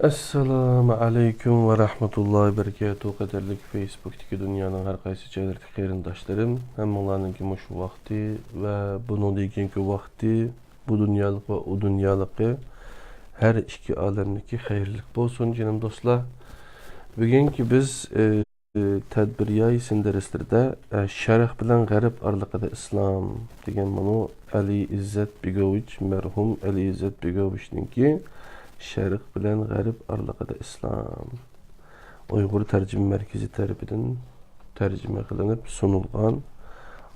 Assalamu alaykum ve rahmetullahi ve berekatuhu. Qadarlik Facebook'taki dünyanın her qaysı joylardagi qarindoshlarım, hammalarninki mushu vaqti va bundan keyingi vaqti bu dunyolik va u dunyolikka her iki alemdeki xayrlik bo'lsin canım dostlar. Bugungi biz tadbiriyay sindarislarda Sharq bilan G'arb oraliqida islom degan bunu Ali İzzet Begovich merhum Ali İzzet Begovichninki Sharq bilan G'arb oraliqida islom Uyg'ur tarjima markazi tarafidan tarjima qilinib sunilgan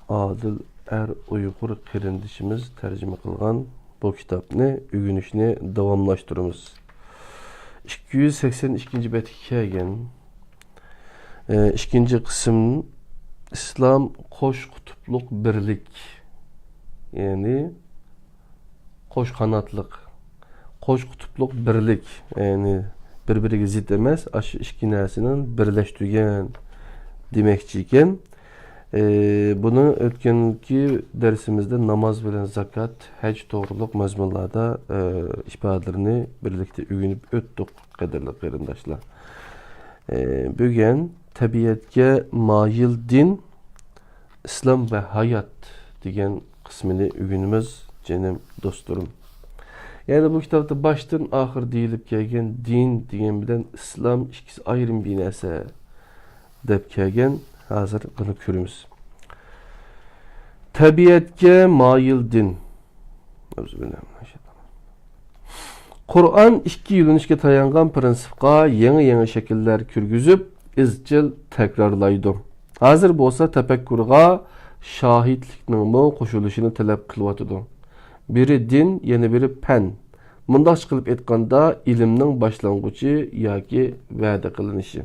Adil Uyg'ur qarindishimiz tarjima qilgan bu kitobni o'rganishni davomlashtiramiz. 282 betga kelgan ikinci kısım İslam qo'sh qutupluq birlik, yani qo'sh qanotliq, qo'sh qutupluq birlik, yani bir-biriga zid emas, aşı ikki narsani birlashtirgan demoqchi ekan. Bunu o'tgangi darsimizda namoz bilan zakat, haj to'g'riliq mazmunlarda ifodalarini birlikda o'rganib o'tdik, qadrli qarindoshlar. Bugun tabiatga moyil din, islom va hayot degan qismini o'rganamiz, canım dostlarım. Yani bu kitapta baştan ahir deyilib kelgan din degan bilan islom ikkisi ayrim bir narsa deb kelgan. Hazır bunu ko'ramiz. Tabiatga moyil din. Qur'on ikki yo'linishga tayangan prinsipga yangi shakllar kirgizib, izchil takrorlaydi. Hozir bo'lsa tafakkurga shohidlikning qo'shilishini talab qilyotidi. Biri din, yana biri fan. Bundoq qilib aytganda ilmning boshlang'ichi yoki va'da qilinishi.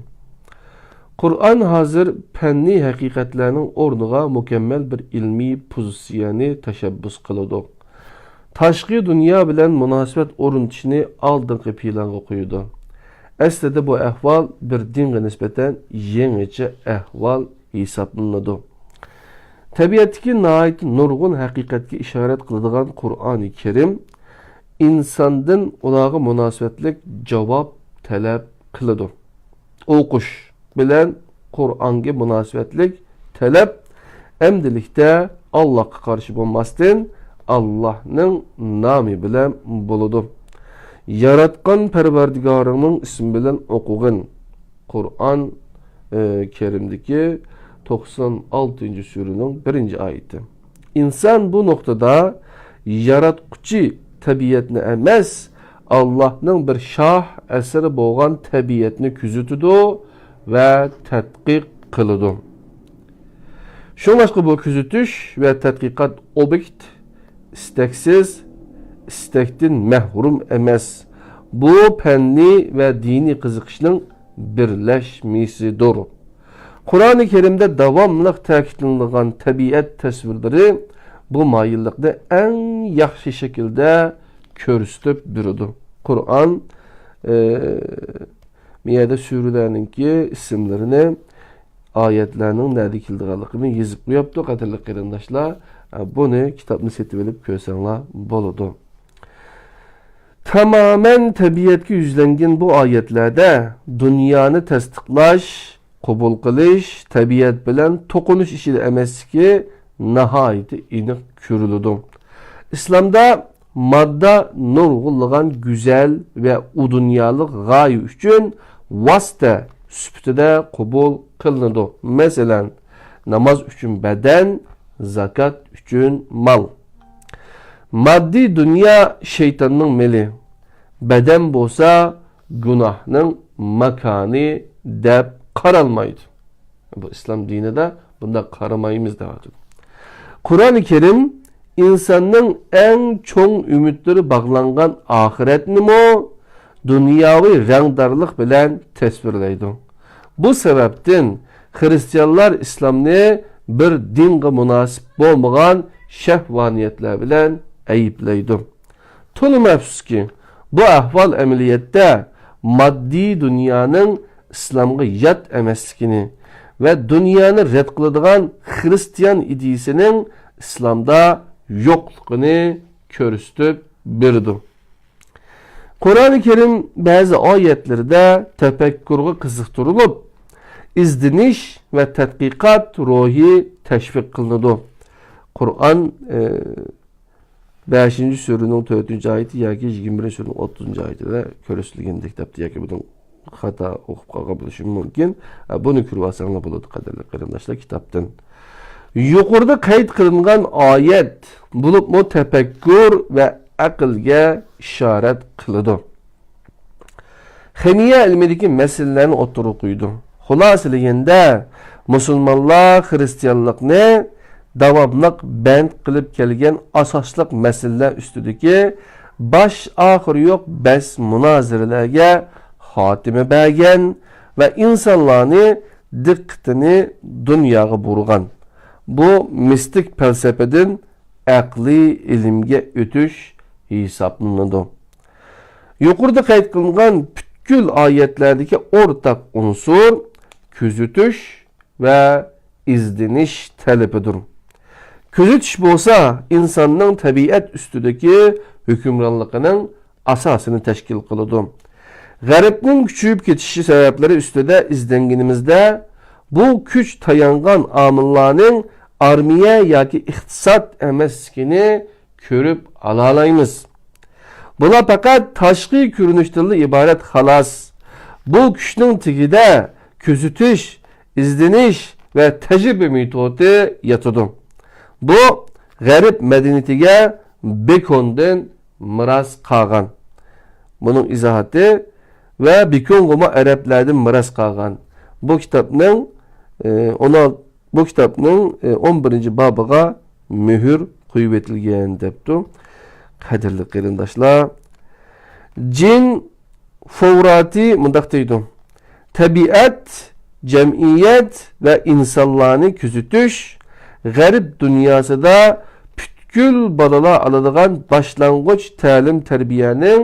Qur'on hozir fanni haqiqatlarning o'rniga mukammal bir ilmiy pozitsiyani tashabbus qiladi. Tashqi dunyo bilan munosabat o'rnatishni oldingi planga qo'ydi. Aslida bu ahvol bir dinga nisbatan yangicha ahvol hisoblanadi. Tabiatdagi nihoyat nurg'un haqiqatga ishorat qiladigan Qur'oni Karim insondan ularga munosabatlik javob talab qiladi. O'qish bilan Qur'onga munosabatlik talab endilikda Allohga qarshi bo'lmasdan Allah'ның nomi bilan bo'ladi. Yaratgan Parvardigoringning ismi bilan o'qig'in. Qur'on Kerimdagi 96-suraning 1-oyati. İnsan bu noktada yaratquchi tabiatni emas, Allah'ның bir shoh asari bo'lgan tabiatni kuzatadi va tadqiq qiladi. Shuningdek bu kuzatish va tadqiqot obyekt isteksiz, istekten mahrum emas. Bu fanni ve dini qiziqishning birleşmesidir. Qur'oni Kerimde davamlı ta'kidlangan tabiat tasvirleri bu mayillikni en yaxshi şekilde ko'rsatib beradi. Qur'on miyada surelerininki isimlerini, ayetlerinin nerede kildiğalıqını yazıp qo'yapti, qadrli qarindoshlar. Bunu kitapni setib olib ko'rsanglar bo'ladi. Tamamen tabiatga yuzlangan bu oyatlarda dunyoni tasdiqlash, qabul qilish, tabiat bilan to'qinish ishida emasligi nihoyatda aniq ko'riladi. Islomda modda nurg'unlagan go'zal va u dunyolik g'oya uchun vosita sifatida qabul qilinadi. Masalan, namoz uchun badan, zakat üçün mal. Maddi dünya şeytanın meli. Beden bolsa günahның makanı deb qaralmaydı. Bu İslam dinide bunda qaramaymiz deyapti. Qur'oni Kerim insanның en çoğ ümitleri bağlangan ahiretni mo dunyoviy rangdarlik bilan tasvirlaydi. Bu sebepten Hristiyanlar İslamni bir dinga münasip bo'lmagan shahvaniyatlar bilan ayıplaydi. To'lim afsuski, bu ahvol amaliyotda moddiy dunyoning islomga yot emasligini va dunyoni rad qiladigan xristian ideyasining islomda yo'qligini ko'rsatib berdi. Qur'oni Karim ba'zi oyatlarida tafakkurga qiziqtirilib, izdinish va tadqiqot ruhi tashviq qilinadi. Qur'on 5-surening 4-oyati yoki 21-surening 30-oyatida ko'rsatilgan kitobda yoki bundan xato o'qib qolgan bo'lishi mumkin. Buni ko'rib olsanglar bo'ladi, qadrli qarindoshlar, kitobdan. Yuqorida qayd qilingan oyat bo'lib tafakkur va aqlga ishorat qiladi. Ximiya ilmidagi masalalarni o'tirib qo'ydi. Xulosalaganda musulmonlar xristianlikni davomliq band qilib kelgan asosliq masalalar ustidagi bosh oxiri yo'q bas munozaralarga xotima bergan va insonlarni diqqatini dunyoga burg'an. Bu mistik falsafadan aqliy ilmga o'tish hisoblanadi. Yuqorida qayd qilingan butkul oyatlardagi o'rtaq unsur kuzatish va izdinish talabidir. Kuzatish bo'lsa, insonning tabiat ustidagi hukmronligining asosini tashkil qiladi. G'arbning kuchayib ketishi sabablari ustida izlanganimizda bu kuch tayangan omillarning armiya yoki iqtisod emasligini ko'rib olaymiz. Bular faqat tashqi ko'rinishdan iborat xolos. Bu kuchning tagida kuzatish, izdinish va tajriba metodi yotadi. Bu g'arb madaniyatiga Bekondan miros qolgan. Buning izohati va Bekong'ma arablardan miros qolgan. Bu kitobning 11-bobiga muhr qo'yib etilgan debdi. Qadrli qarindoshlar, Jin Favrati mundaq deydi. Tabiat, jamiyat va insonlarni kuzatish g'arb dunyosida butkul bolalar oladigan boshlang'ich ta'lim tarbiyaning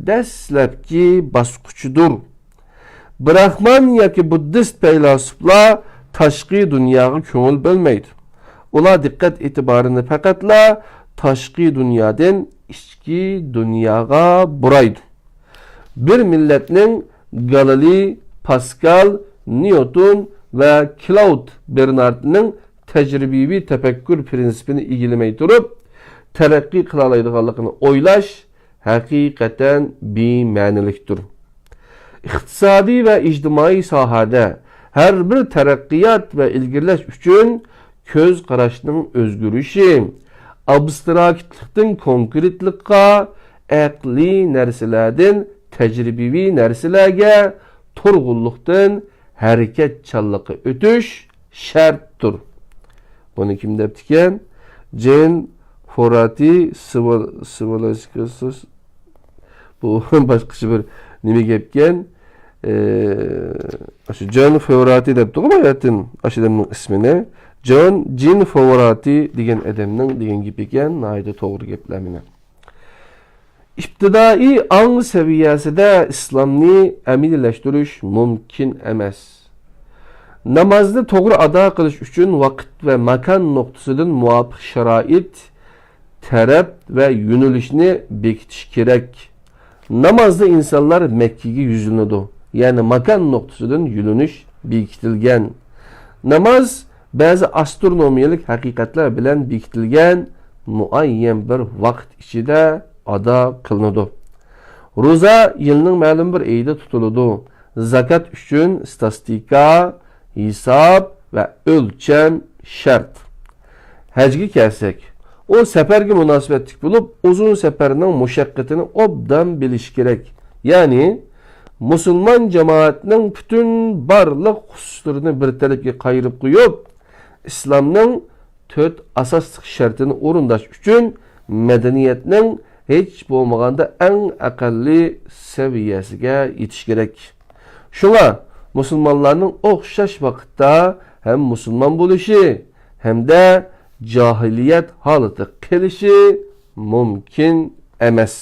dastlabki bosqichidir. Brahman yoki buddist faylasuflar tashqi dunyoga ko'ngil bo'lmaydi. Ular diqqat e'tiborini faqatla tashqi dunyodan ichki dunyoga buraydi. Bir millatning Galilei, Pascal, Newton va Claude Bernardning tajribiy tafakkur prinsipini egilamay turib, taraqqiy qila oladiganligini o'ylash haqiqatan bema'nilikdir. Iqtisodiy va ijtimoiy sohada har bir taraqqiyot va ilgirlash uchun ko'z qarashning o'zgarishi, abstraktlikdan konkretlikka, aqliy narsalardan tajribiy narsalarga, turg'unlikdan harakatchanlikka o'tish shartdir. Buni kim debdi ekan? Jin Favrati Civilization. Bu boshqacha bir nima gapgan? Shu Jin Favrati deb tug'mayaptin. Ashadamning ismini Jin Favrati degan odamning degan gap ekan, nayda to'g'ri gaplarmini. İbtidai ang seviyesida islomni amillashtirish mumkin emas. Namozni to'g'ri ado qilish uchun vaqt va makon nuqtasidan muvofiq sharoit, taraf va yo'nalishni bekitish kerak. Namozda insonlar Makkaga yuzlanadi. Ya'ni makon nuqtasidan yo'linish bekitilgan. Namoz ba'zi astronomiyalik haqiqatlar bilan bekitilgan muayyan bir vaqt ichida ado qilinadi. Ro'za yilning ma'lum bir oyida tutiladi. Zakat uchun statistika, hisob va o'lcham shart. Hajga kelsak, o safarga munosabatli bo'lib, uzun safarning mushaqqatini obdan bilish kerak. Ya'ni musulmon jamoatning butun barliq xususlarini bir tarafga qayirib qo'yib, islomning 4 asosiy shartini o'rinlash uchun madaniyatning hech bo'lmaganda eng aqalli saviyasiga yetish kerak. Shunga musulmonlarning o'xshash vaqtda hem musulmon bo'lishi hamda jahiliyat holati qilishi mumkin emas.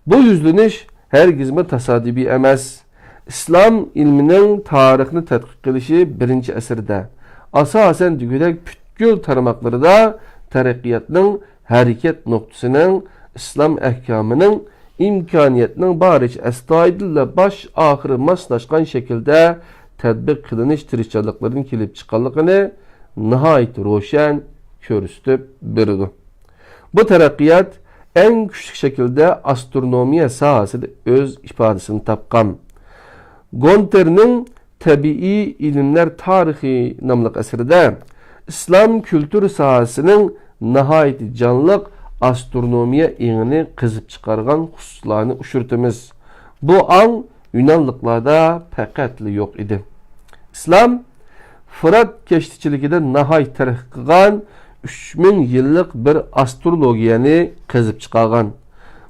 Bu yuzlanish hergizmi tasodifiy emas. İslam ilmining tarixini tadqiq qilishi 1-asrda asosan degudek butkul tarmoqlarida taraqqiyotning harakat nuqtasining islom ahkomining imkoniyatning baricha astoydil va bosh oxiri moslashgan shaklda tadbiq qilinish tirishchiliklarining kelib chiqqanligini nihoyat ro'shan ko'rsatib berdi. Bu taraqqiyot eng kuchli shaklda astronomiya sohasida o'z ifodasini topgan. Gonterning Tabiiy ilmlar tarixi nomli asarida islom kultur sohasining nihoyat jonliq astronomiya engini qizib chiqargan xususlarni ushurtimiz. Bu an Yunanlıqlarda faqatli yo'q edi. İslam Fırat keştiçiligida nihoyat tarixi qilgan 3000 yillik bir astrologiyani qizib chiqargan.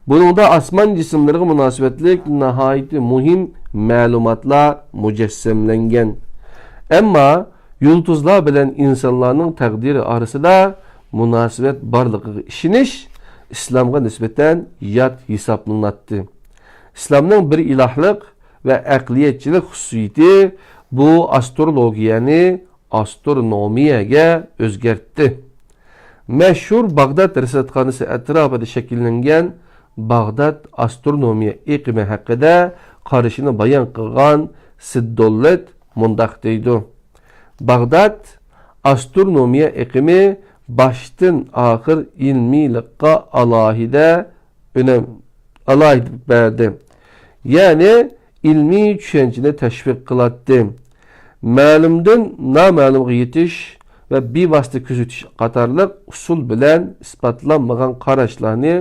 Buningda osmon jismlariga munosabatlik nihoyat muhim ma'lumotlar mujassamlangan. Ammo yulduzlar bilan insonlarning taqdiri orasida munosabat borligiga ishonish islomga nisbatan yot hisoblanadi. İslamning bir ilohlik va aqliyatchilik xususiyati bu astrologiyani astronomiyaga o'zgartdi. Mashhur Bag'dod risotxonasi atrofida shakllangan Bag'dod astronomiya iqimi haqida qarashini bayon qilgan Siddollet mundaq deydi. Bag'dod astronomiya iqimi başdan oxir ilmiylikqa alohida berdi. Ya'ni ilmiy tushunchani tashviq qiladi. Ma'lumdan noma'lumga yetish va bevosita kuzatish qatorliq usul bilan isbotlanmagan qarashlarni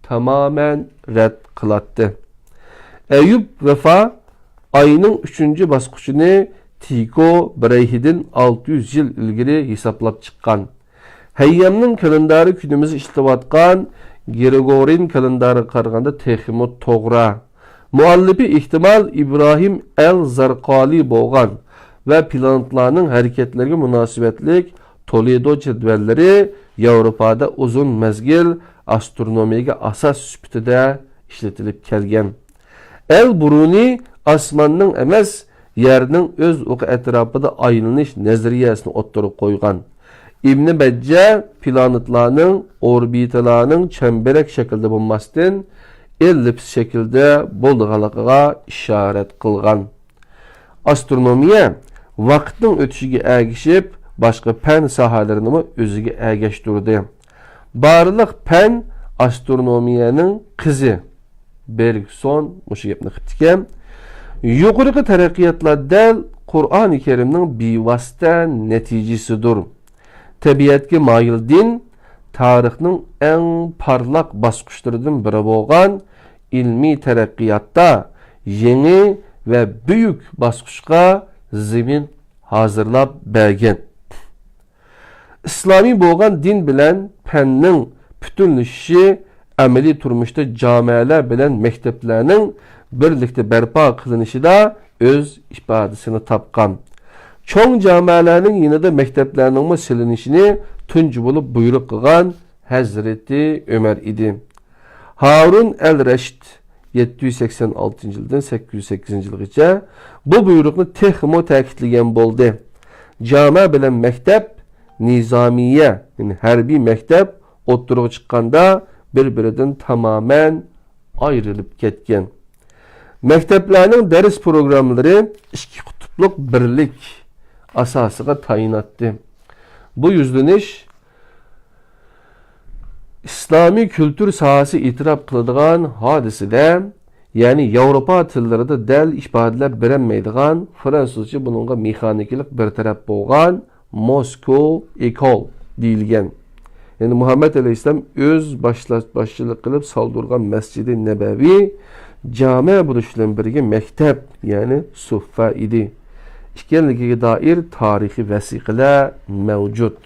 tamamen rad qiladi. Ayub Vefa ayının 3. basqıçını Tycho Brahe'den 600 yıl ilgili hesaplab chiqqan. Hayyamning kalendari kunimiz ishlatayotgan Gregorian kalendari qaraganda texmi to'g'ri. Muallifi ehtimol İbrahim el-Zarqali bo'lgan va planetlarning harakatlariga munosabatlik Toledo jadvallari Yevropada uzun mezgil astronomiyaga asos sifatida ishlatilib kelgan. El-Buruni osmonning emas, yerning o'z o'qi atrofida aylanish nazariyasini o'ttirib qo'ygan. İbn Bajja planetlarning orbitalarning chambarak shaklda bo'lmasdan ellips shaklda bo'lganligiga ishorat qilgan. Astronomiya vaqtning o'tishiga ergishib, boshqa fan sohalarini o'ziga ergashtirdi. Barliq fan astronomiyaning qizi Bergson mushu gapni qilibdi. Yuqorqi taraqqiyotlar dal Qur'oni Karimning bevosita natijasidir. Tabiatga moyil din tarixning eng parlaq bosqichlaridan biri bo'lgan ilmiy taraqqiyotda yangi va buyuk bosqichga zamin hozirlab bergan. İslomiy bo'lgan din bilan fanning butunlashishi amaliy turmuşda camiler bilen mekteplerinin birlikte berpa kılınışıda öz ifadesini tapkan. Çoğun camilerin yine de mekteplerinin silinişini tuncu bulup buyruk kılgan Hazreti Ömer idi. Harun el-Reşid 786 yıldan 808 yılgacha bu buyrukni texmo ta'kidlagan bo'ldi. Cami bilen mektep nizamiye, yani harbiy mektep o'ttirib chiqqanda bir-biridan tamamen ayrılıp ketken. Mekteplerinin ders programları iki kutupluk birlik asasıga tayinatdi. Bu yüzleniş İslami kültür sahası itiraf kıladigan hadisede, yani Avrupa tillerinde del ifadeler berenmeydigan Fransızca bununla mexanikilik bir taraf bo'lgan Moscow Ecole deyilgen. Yani Muhammed Aleyhisselam öz başçılık kılıp saldırgan Mescid-i Nebevi cami buluşuyla birge mektep, yani suffa idi. İşkenliğe dair tarihi vesikalar mevcut.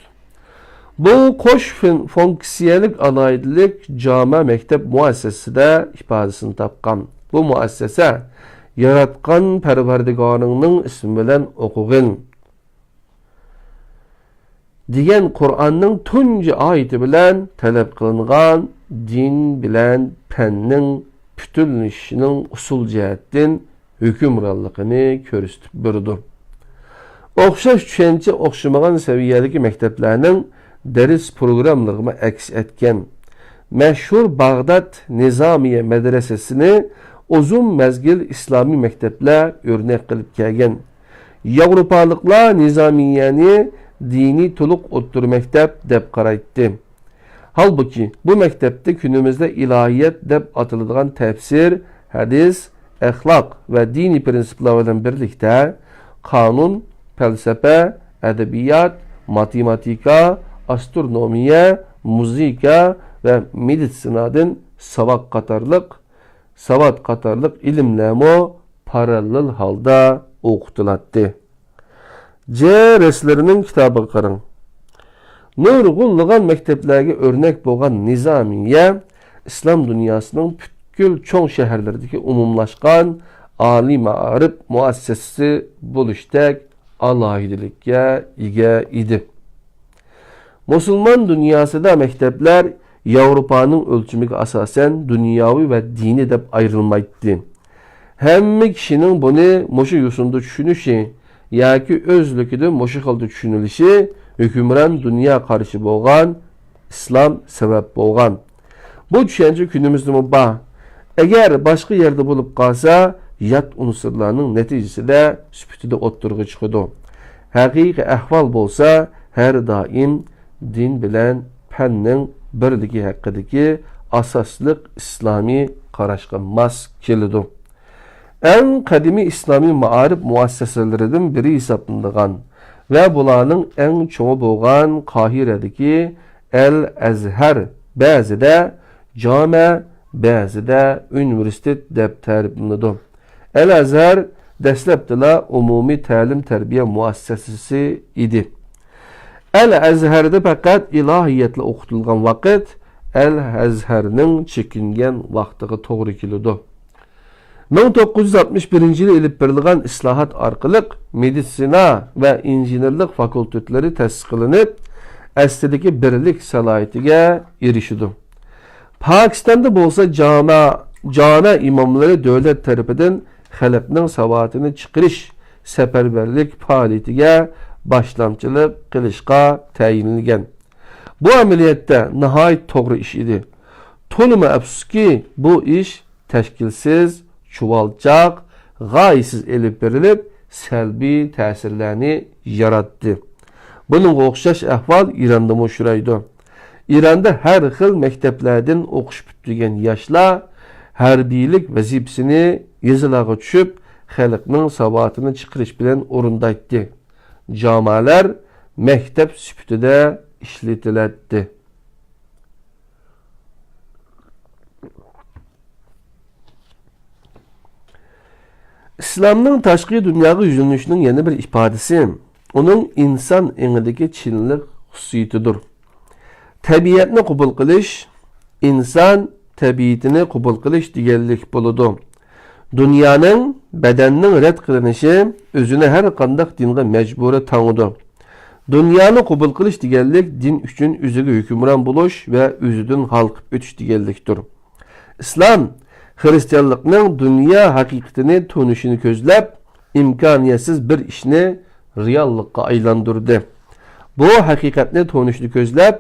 Bu koş fonksiyelik alaydilik cami mektep muassesesi de ifadesini tapkan. Bu muassese yaratkan perverdigarının ismi bilen okugin. Diyen Kur'an'ın tunca ayeti bilen talep kılıngan din bilen pennin bütünlüşünün usul cihetten hükümranlığını körüstüp bürüdü. Okşaş düşençe okşamagan seviyedeki mekteplerinin ders programlarına aks etken. meşhur Bağdat Nizamiye medresesini uzun mezgil İslami mektepler örnek kılıp kelgen. Yavrupalıklar Nizamiyeni dini tuluk ottur mektep dep qaraytdı. Halbuki bu mektepte günümüzde ilahiyet dep atıldıgan tefsir, hadis, ahlak ve dini prensiplerle birlikte kanun, felsefe, edebiyat, matematika, astronomiye, muzika ve medisinadan savat katarlık ilimlemo paralel halda okutulatdı. C. Reslerinin kitabı qarın. Nurgulluğan mekteplerge örnek boğan Nizamiye, İslam dünyasının bütkül çoğun şehirlerdeki umumlaşkan Ali Ma'arif muassesesi buluştek alahidilikке ige idi. Müslüman dünyasında mektepler Avrupa'nın ölçümüge asasen dünyavi ve dini dep ayrılmaydı. Hem kişinin bunu moşu yusunda düşünüşü, ya ki özlüküde moşu halde düşünülüşü, hükümran dünya karşı boğan, İslam sebep boğan. Bu düşünce günümüzde mübah. Eğer başka yerde bulup kalsa, yat unsurlarının neticesi de süpütüde otturgu çıkıdı. Hakiki ahval bolsa, her daim din bilen pennin birligi hakkındaki asaslık İslami qaraşqa mas kelidu. En kadimi İslami maarif muasseselerinden biri hesaplandıgan ve bularning en çoğu boğan Kahire'deki El-Azhar bazıda cami, bazıda üniversitet dep tariflandı. El-Azhar dastlabda umumi ta'lim terbiye muassesesi idi. El-Azhar'da faqat ilahiyatla o'qitilgan vaqt El-Azharning chekingen vaqtiga to'g'ri keladi. 1961 yılı elip berilgan islahat arqılık medisina ve injenerlik fakültetleri təsis qilinib, əslidəki birlik salayetiga erişidi. Pakistan'da bolsa cami imamları devlet tarafından xalqning savatini chiqirish seferberlik faaliyetiga başlamçılık qilishqa tayinlangan. Bu ameliyatda nihayet to'g'ri ish idi. To'limi afsuski bu ish tashkilsiz, çuvalcaq, gayesiz elib berilib, selbi təsirlərini yarattı. Bunun oxşaş ahval İran'da müşüraydı. İran'da her xil mekteplerden oxuş bütügen yaşlar, hərbilik vəzifəsini yazılağa düşüb, xalqның savatını çıxırış bilen orundaydı. Camiler mektep süpütüde işletilədi. İslam'ın taşqi dünyaya yüzülüşünün yeni bir ifadesi, onun insan enideki çinlik xüsusiyetidir. Tabiatni qabul qilish, insan tabiatini qabul qilish deganlik bo'ladi. Dunyoning, badanning rad qilinishi o'zini har qanday dinga majburi tanıdı. Dunyoni qabul qilish deganlik din uchun o'ziga hukmron bo'lish va o'zidan xalqib o'tish deganlikdir. İslam Hristiyanlıkның dünya haqiqatini tunuşunu közləb, imkaniyetsiz bir işini reallıqqa aylandırdı. Bu haqiqatni tunuşunu közləb,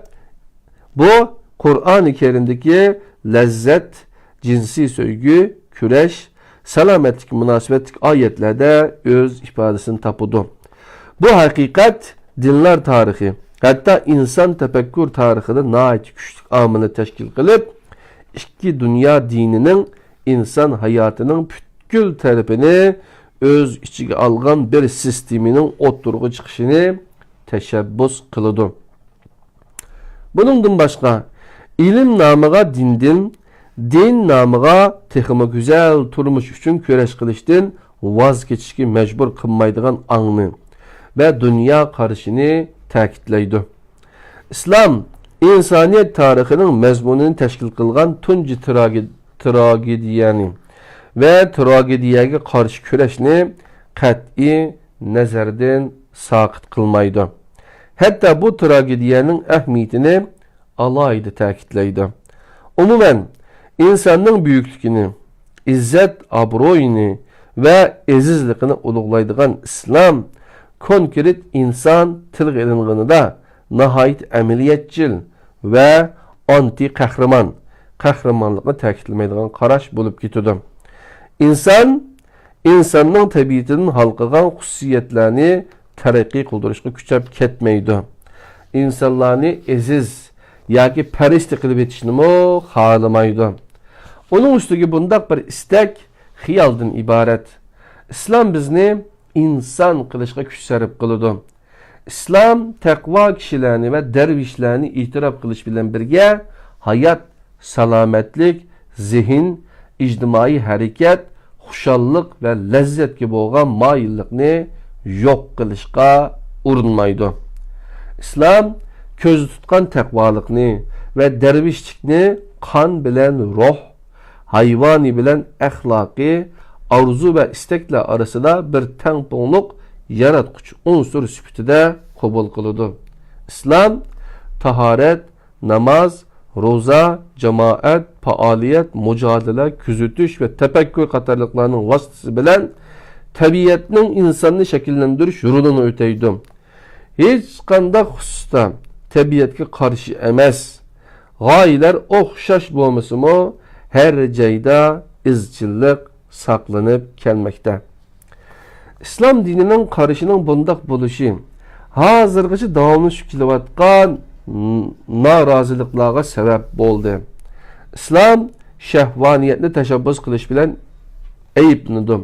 bu Kur'an-ı Kerim'deki lezzet, cinsi söygü, küreş, salametlik, münasebetlik ayetlerde öz ifadesini tapudu. Bu hakikat dinler tarihi, hatta insan tefekkür tarihinde nait güçlük amını teşkil kılıp, iki dünya dininin insan hayatının bütkül tarafını öz içine algan bir sisteminin oturgu çıkışını teşebbüs kılıdı. Bunundan başka ilim namıga din namıga teximi güzel turmuş üçün köreş kılıştın vazgeçişki mecbur kılmaydıgan anını ve dünya karışını takitleydi. İslam insaniyet tarihinin mezmununu teşkil kılgan tunci tragediyani ve tragediyaga karşı köreşni qat'i nazardan saqit kılmaydı. Hatta bu tragediyanın ahmiyetini alaydı takitleydi. Umumen insanın büyüklüğünü, izzet abroyunu ve ezizliğini uluglaydıgan İslam konkret insan tilg'iling'ini da nihayet ameliyatçil ve anti qahramon, qahramonlikni ta'kidlamaydigan qarash bo'lib ketadi. İnsanning tabiatidan halqagan xususiyatlarni taraqqiy qildirishga kuchab ketmaydi. İnsanlarni aziz yoki farishta qilib etishni xohlamaydi. Uning ustiga bundaq bir istak xiyoldan iborat. İslam bizni inson qilishga kuch sarf qiladi. İslam taqvo kishilarni va darvishlarni e'tirof qilish bilan birga hayot, salomatlik, zihin, ijtimoiy harakat, xushallik va lazzatga bo'lgan moyillikni yo'q qilishga urinmaydi. İslam ko'z tutgan taqvolikni va darvishlikni qon bilan ruh, hayvoni bilan axloqiy arzu va istaklar orasida bir tangpungliq yaratquchi unsur sifatida qabul qiladi. İslam tahorat, namoz, ro'za, jamoat, faoliyat, mujodala, kuzatish va tafakkur qatorliqlarning vositasi bilan tabiatning insonni shakllantirish yo'lini o'taydi. Hech qanday xususda tabiatga qarshi emas. G'oyalar o'xshash bo'lmasa-mu, har joyda izchillik saqlanib kelmoqda. İslam dinining qarashining bundaq bo'lishi hozirgacha davomlashib kelayotgan noroziliklarga sabab bo'ldi. İslam shahvaniyatni tashabbus qilish bilan ayblanadi.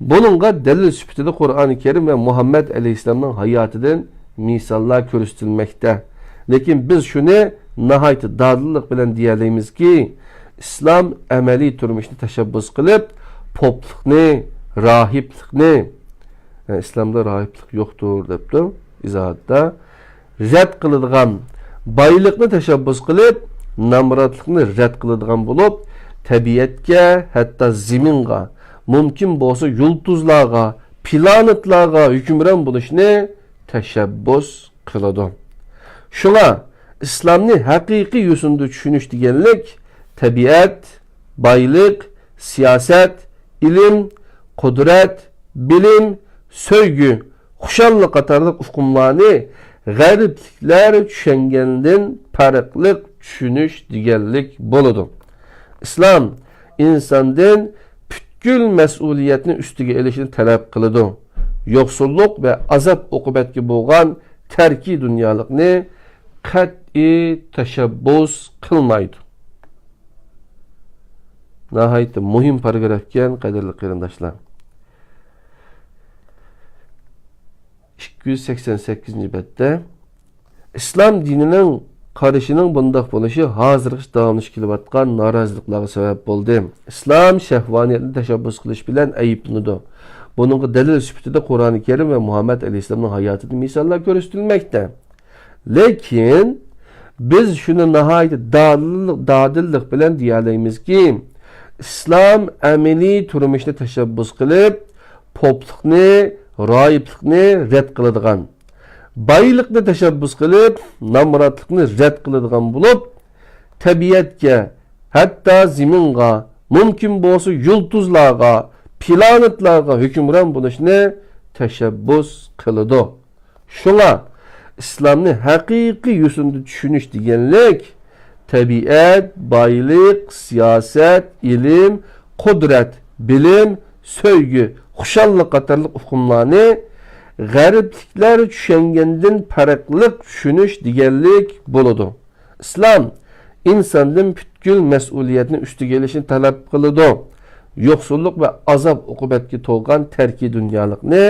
Buningga dalil sifatida Qur'oni Karim va Muhammad alayhisolamning hayotidan misollar ko'rsatilmoqda. Lekin biz shuni nihoyat dodillik bilan deyalaymiz-ki, İslam amaliy turmushni tashabbus qilib, poplikni, rohiblikni, İslamda rohiblik yo'qdir debdi izohatda, rad qiladigan, boylikni tashabbus qilib, namratlikni rad qiladigan bo'lib, tabiatga, hatto zaminga, mumkin bo'lsa yulduzlarga, planetlarga hukmron bo'lishni tashabbus qiladi. Shunga İslamni haqiqiy yo'sinda tushunish deganlik tabiat, boylik, siyosat, ilm, qudrat, bilim, sevgi, xushallik qatorli hukmlarni g'arbliklar tushungandan farqli tushunish deganlik bo'ladi. İslam insondan butkul mas'uliyatni ustiga olishni talab qiladi. Yo'qsullik va azob oqibatga bo'lgan tarki dunyolikni qat'iy tashabbus qilmaydi. Nəhayət mühim paragrafkən qədərli qarindaşlar. 288-ci bətdə İslam dininin qarışının bundaq bo'lishi hozirgacha davomlashib kelayotgan noroziliklarga sabab bo'ldi. İslam shahvaniyatni tashabbus qilish bilan ayblanadi. Buningga dalil sifatida Qur'oni Karim va Muhammad alayhisolamning hayotida misollar ko'rsatilmoqda. Lekin biz shuni nihoyat dodillik bilan deyalaymiz-ki, İslam amaliy turmushni tashabbus qilib, poplikni, rohiblikni rad qiladigan, boylikni tashabbus qilib, namratlikni rad qiladigan bo'lib, tabiatga, hatto zaminga, mumkin bo'lsa yulduzlarga, planetlarga hukmron bo'lishni tashabbus qiladi. Shunga İslamni haqiqiy yo'sinda tushunish deganlik tabiat, boylik, siyosat, ilm, qudrat, bilim, sevgi, xushallik qatorli hukmlarni g'arbliklar tushungandan farqli tushunish deganlik bo'ladi. İslam insondan butkul mas'uliyatni ustiga olishni talab qiladi. Yo'qsullik va azob oqibatga to'lgan tarki dunyolikni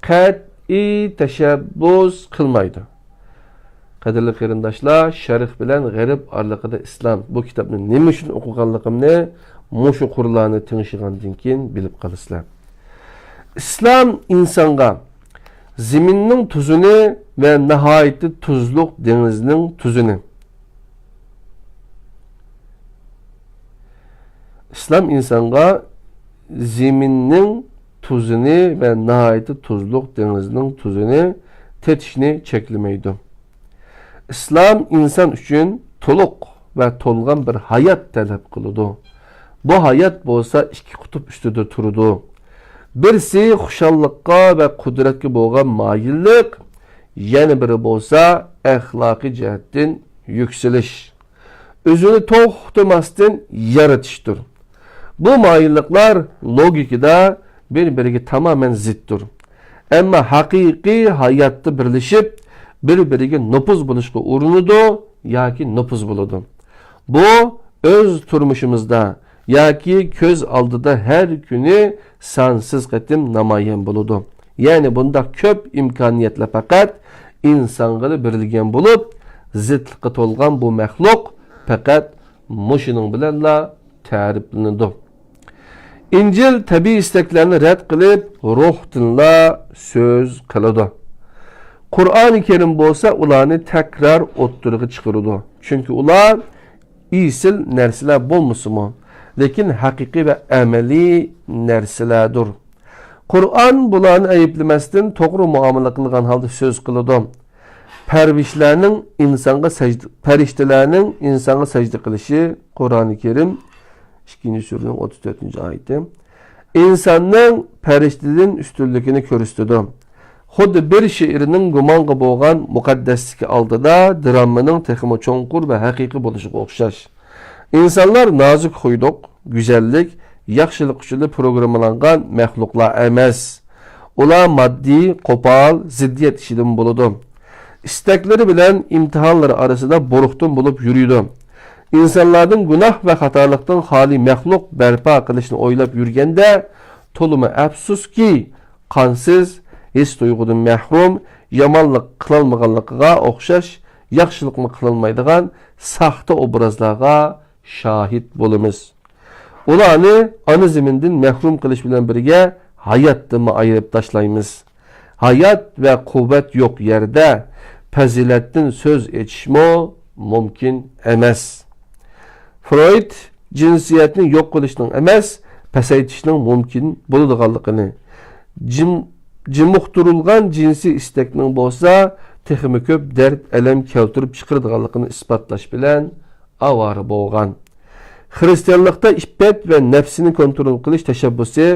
qat'iy tashabbus qilmaydi. Qadirli qarindoshlar, sharh bilan g'arb oraliqida İslam bu kitobni nima uchun o'qiganligimni mushu qurlarni tingishgandan keyin bilib qolasizlar. İslam insonga zaminning tuzini va nihoyat tuzluq dengizning tuzini, İslam insonga zaminning tuzini va nihoyat tuzluq dengizning tuzini tetishni cheklamaydi. İslam insan uchun to'liq va to'lg'an bir hayot talab qiladi. Bu hayot bo'lsa ikki qutb ustida turadi. Birisi xushallikqa va qudratga bo'lgan moyillik, yana biri bo'lsa axloqiy jihatdan yuksalish. özünü to'xtamasdan yaratishdir. Bu mayilliklar logikada bir-biriga tamamen ziddir. Ama haqiqiy hayotda birlashib, bir-biriga nopuz bo'lishga urinadi yoki nopuz bo'ladi. Bu öz turmushimizda yoki ko'z oldida har kuni sansiz qatim namoyon bo'ladi. Ya'ni bunda ko'p imkoniyatlar faqat insonga berilgan bo'lib, zidlikqa to'lgan bu maxluq faqat mushuning bilanla ta'riflanadi. İncil tabiiy istaklarni rad qilib, ruhdanla so'z qiladi. Qur'oni Karim bo'lsa, ularni takrar o'ttirg'i chiqaradi. Chunki ular isil narsalar bo'lmasimi, lekin haqiqiy va amaliy narsalardir. Qur'on bularni ayiblamasdan to'g'ri muomala qilgan holda so'z qiladi. Farishtalarning insonga sajda qilishi Qur'oni Karim 2. surenin 34. ayeti. İnsanның pəriştinin üstünlükini körüstüdü. Xuddi bir şiirinin gumanğa bo'lgan muqaddasligi oldida drammaning texmi cho'nqur va haqiqiy bo'lishiga o'xshash. İnsanlar nozik xuyduq, go'zallik, yaxshilik uchun programmalangan maxluqlar emas. Ular moddiy, qo'pol, ziddiyat ishidan bo'ladi. İstaklari bilan imtihonlar orasida bo'ruqdan bo'lib yuriydi. İnsanlardan günah ve hatalıktan hali məxluq bərpa qilishni o'ylab yurganda to'limi afsus ki qonsiz, his tuyg'udan mahrum, yomonlik qilolmaganligiga o'xshash yaxshilikni qilolmaydigan saxta obrazlarga shohid bo'lamiz. Ularni ana zamindan mahrum qilish bilan birga hayotdan ayirib tashlaymiz. Hayot va quvvat yo'q yerda fazilatdan so'z etishmo mumkin emas. Freud cinsiyetni yo'q qilishning emas, pasaytishning mumkin bo'ladiganligini, jimuqtirilgan jinsiy istakning bo'lsa, texmi ko'p dard, alam keltirib chiqaradiganligini isbotlash bilan avara bo'lgan. Xristianlikda iffat va nafsini kontrol qilish tashabbusi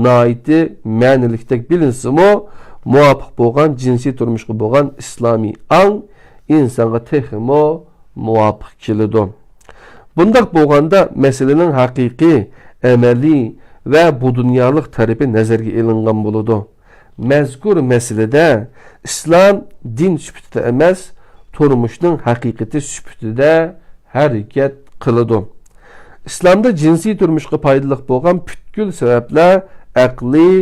noiti ma'nilikdek bilinsimi, muvofiq bo'lgan jinsiy turmushga bo'lgan islomiy ang insonga texmi muvofiq keladi. Bundaq bo'lganda meselenin haqiqiy, amaliy va bu dunyolik tarafi nazarga ilingan bo'ladi. Mazkur meselede islom din sübutida emas, turmushning haqiqati sübutida harakat qiladi. İslamda jinsiy turmushga foydali bo'lgan butkul sabablar aqliy,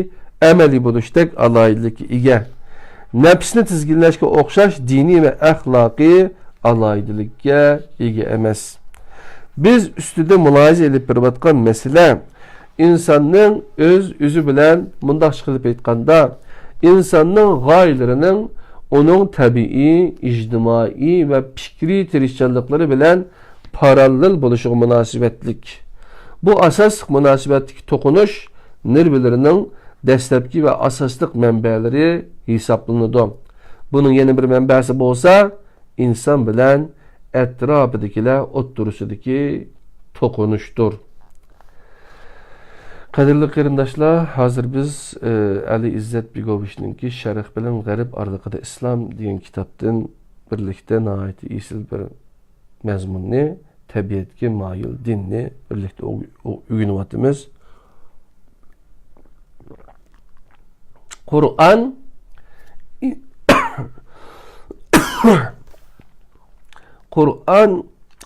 amaliy bo'lishdek alayidlikka ega. Nafsni tizginlashga o'xshash diniy va axloqiy alayidlikka ega emas. Biz üstüde mulohaza edip berayotgan mesele insanның özü bilen mundaq qilib aytganda insanның g'oyalarining onun tabiiy, ijtimoiy va fikriy tirishchanliklari bilan parallel bo'lishiga munosabatlik. Bu asosli munosabatdagi to'qinish nervilarining dastlabki va asosliq manbalari hisoblanadi. Buning yana bir manbasi bo'lsa, inson bilan etrafidagilar o'ttirusidagi to'qinishdir. Qadrli qarindoshlar, hozir biz Ali İzzet Begovichninki Sharq bilan G'arb oraliqida islom degan kitobdan birlikda nihoyat esil bir mazmunni, tabiatga moyil dinni birlikda o'rganyapmiz.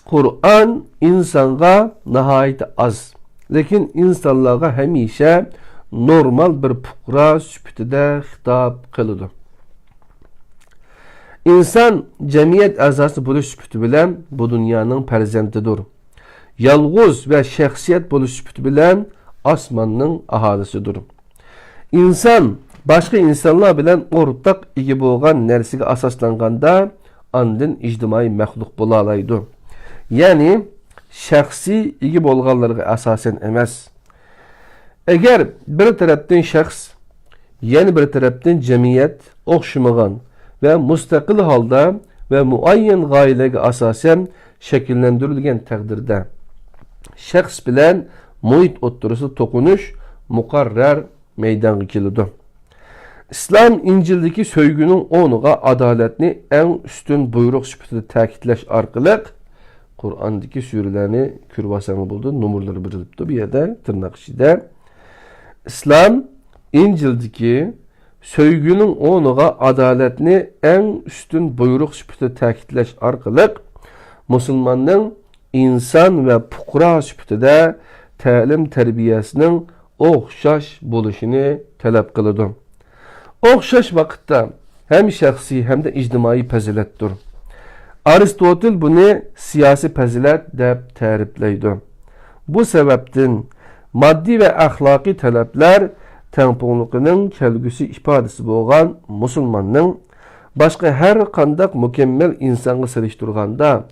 Kur'an insonga nihoyat az, lekin insonlarga hamisha normal bir fuqaro sifatida xitob qiladi. İnson jamiyat a'zosi bo'lish sifati bilan bu dunyoning farzandidir. Yolg'iz va shaxsiyat bo'lish sifati bilan osmonning aholisidir. İnson boshqa insonlar bilan o'rtaq ega bo'lgan narsaga asoslanganda andın ijtimoiy maxluq bo'la oladi. Ya'ni shaxsiy ega bo'lganlarga asosan emas. Agar bir tarafdan shaxs, yana bir tarafdan jamiyat o'xshamagan ve mustaqil holda ve muayyan g'oyalarga asosan shakllantirilgan taqdirda shaxs bilan muhit o'ttirasida to'qinish muqarrar maydonga keladi. İslam İncil'deki söygünün onuğa adaletini en üstün buyruk süpütü ta'kidlash orqali Kur'an'daki surelerini kürbasanı buldu. Numaraları birilipti. Bir yerde tırnak içinde. İslam İncil'deki söygünün onuğa adaletini en üstün buyruk süpütü takitleş arkalık Müslümanın insan ve pukra süpütüde təlim terbiyesinin oxşaş buluşunu talep kılıdı. Oxşaş vakitte hem şahsi hem de ictimai fazilettir. Aristotel bunu siyasi fazilet dep tarifleydi. Bu sebepten maddi ve ahlaki talepler tengpunluğunun kelgüsü ifadesi boğan Müslümanın başka her kandak mükemmel insanı seliştirganda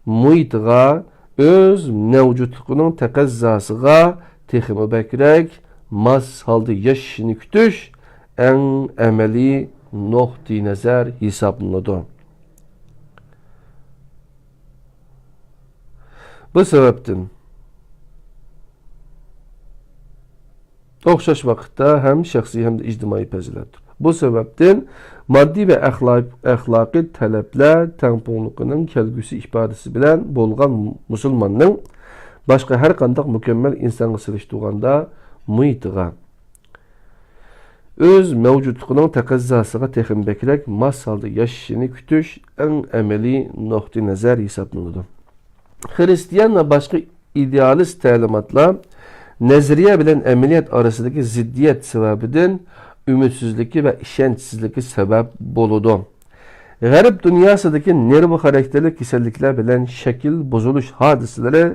muhitiga öz mevcutluğunun tekazzasıga teximi bekrek mas halde yaşını kütüş en emeli nohti nazar hesaplanıdı. Bu sebepten oxşaş vakitte hem şahsi hem de ictimai fazilettir. Bu sebepten maddi ve ahlaki talepler tengpunluğunun kelgüsü ifadesi bilen bolgan Müslümanın başka her kandak mükemmel insanı seliştirganda muhitiga öz mevcutluğunun tekazzasıga texim bekrek masalda yaşını kütüş en emeli nohti nazar hesaplanıdı. Hristiyan ve başka idealist talimatla nezriye bilen emeliyat arasındaki ziddiyet sebebinden ümitsizliği ve işençsizliği sebep boludu. Garip dünyasındaki nervi karakterli kisellikler bilen şekil bozuluş hadiseleri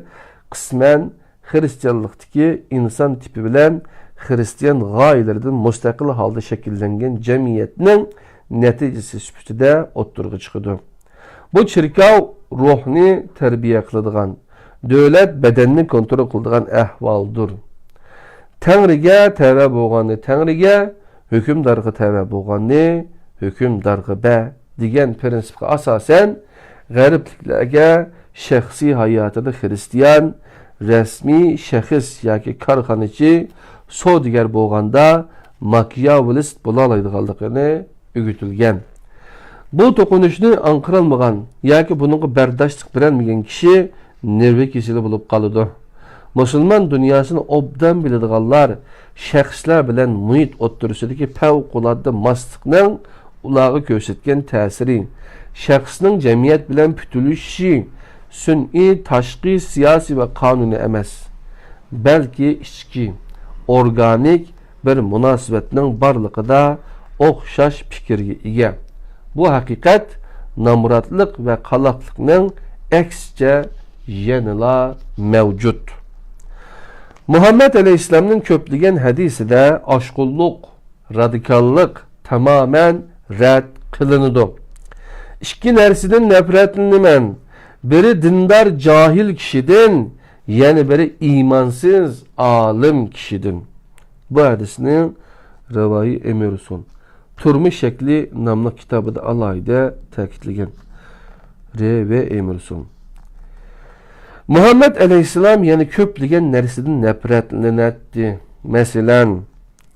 kısmen Hristiyanlıktaki insan tipi bilen Hristiyan gayelerden müstakil halde şekillengen cemiyetinin neticesi süpütüde oturgu çıkıdı. Bu çirkav ruhni terbiye kılıdığan, devlet bedenini kontrol kıldığan ehvaldır. Tanrıga tevbe boğanı Tanrıga, hükümdargı tevbe boğanı hükümdargı be degan prinsipga asasen garipliklarga şahsi hayotada Hristiyan resmi şahs yoki korxonachi sodigar bo'lganda Machiavellist bo'la oladiganligini o'rgatilgan. Bu to'qinishni anqirolmagan yoki buningga bardoshlik berolmagan kishi nervi kesili bo'lib qoladi. Musulmon dunyosini obdan biladiganlar shaxslar bilan muhit o'ttirisidagi favqulodda moslikning ularga ko'rsatgan ta'siri, shaxsning jamiyat bilan putilishi sun'iy tashqi siyosiy va qonuniy emas, balki ichki organik bir munosabatning borligida o'xshash fikrga ega. Bu haqiqat namratlik ve qalaqlikning aksicha yanıla mevcut. Muhammed Aleyhisselam'ın köpligen hadiside aşkulluq, radikallık tamamen red kılınıdı. İki nersiden nefretlenimen, biri dindar cahil kişiden, yani biri imansız alim kişiden. Bu hadisini Revai Emerson Turmuş Şekli namlı kitabı da alayda takitligen. Revai Emerson. Muhammed Aleyhisselam yani köpligen nersiden nefretlenetti. Mesela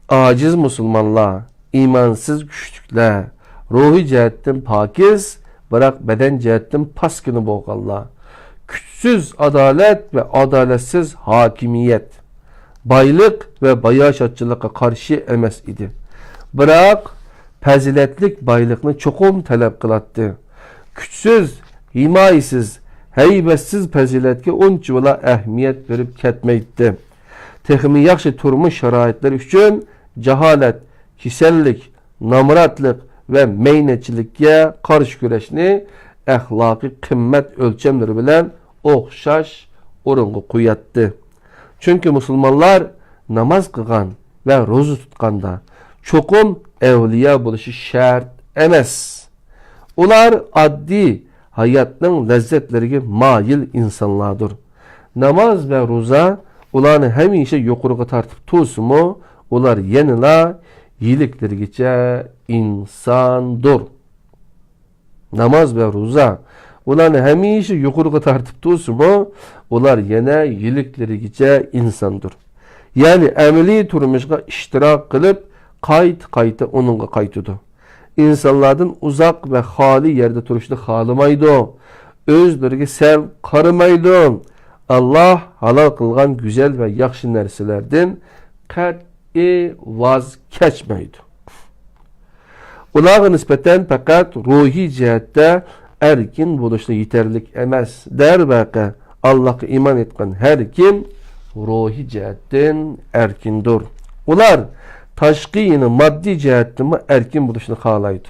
aciz Müslümanlar, imansız güçlükler, ruhi cihetten pakiz, bırak beden cihetten paskını boğallar. Güçsüz adalet ve adaletsiz hakimiyet, baylık ve bayaşatçılığa karşı emes idi. Bırak faziletlik baylıkını çokum talep kılattı. Güçsüz, himayesiz, heybetsiz faziletke onçuvala ehmiyet verip ketmeydi. Texmi yaxşı turmuş şaraitler üçün cehalet, kisellik, namratlık ve meyneçilikке karşı güreşini ahlaki kımmet ölçemleri bilen oxşaş orungu kuyattı. Çünkü Müslümanlar namaz kılgan ve rozu tutkanda çokum evliya buluşu şart emes. Ular addi hayatın lezzetlerine mail insanlardır. Namaz ve roza ularni hemişe yukarıga tartib tutsumu, ular yanıla iyiliklergiçe insandır. Namaz ve roza ularni hemişe yukarıga tartib tutsumu, ular yana iyiliklergiçe insandır. Yani ameli turmuşga iştirak kılıp qayta onunla qaytıdı. İnsanlardan uzak ve hali yerde turuşunu xalamaydı. özleriga sal qaramaydi. Allah halal qilgan go'zal va yaxshi narsalardan qat'iy voz kechmaydi. Ularga nisbatan faqat ruhiy jihatda erkin bo'lishla yetarlik emas. Darvaqa Allohga iymon etgan har kim ruhiy jihatdan erkindir. Ular tashqi moddiy jihatdan erkin bo'lishni xohlaydi.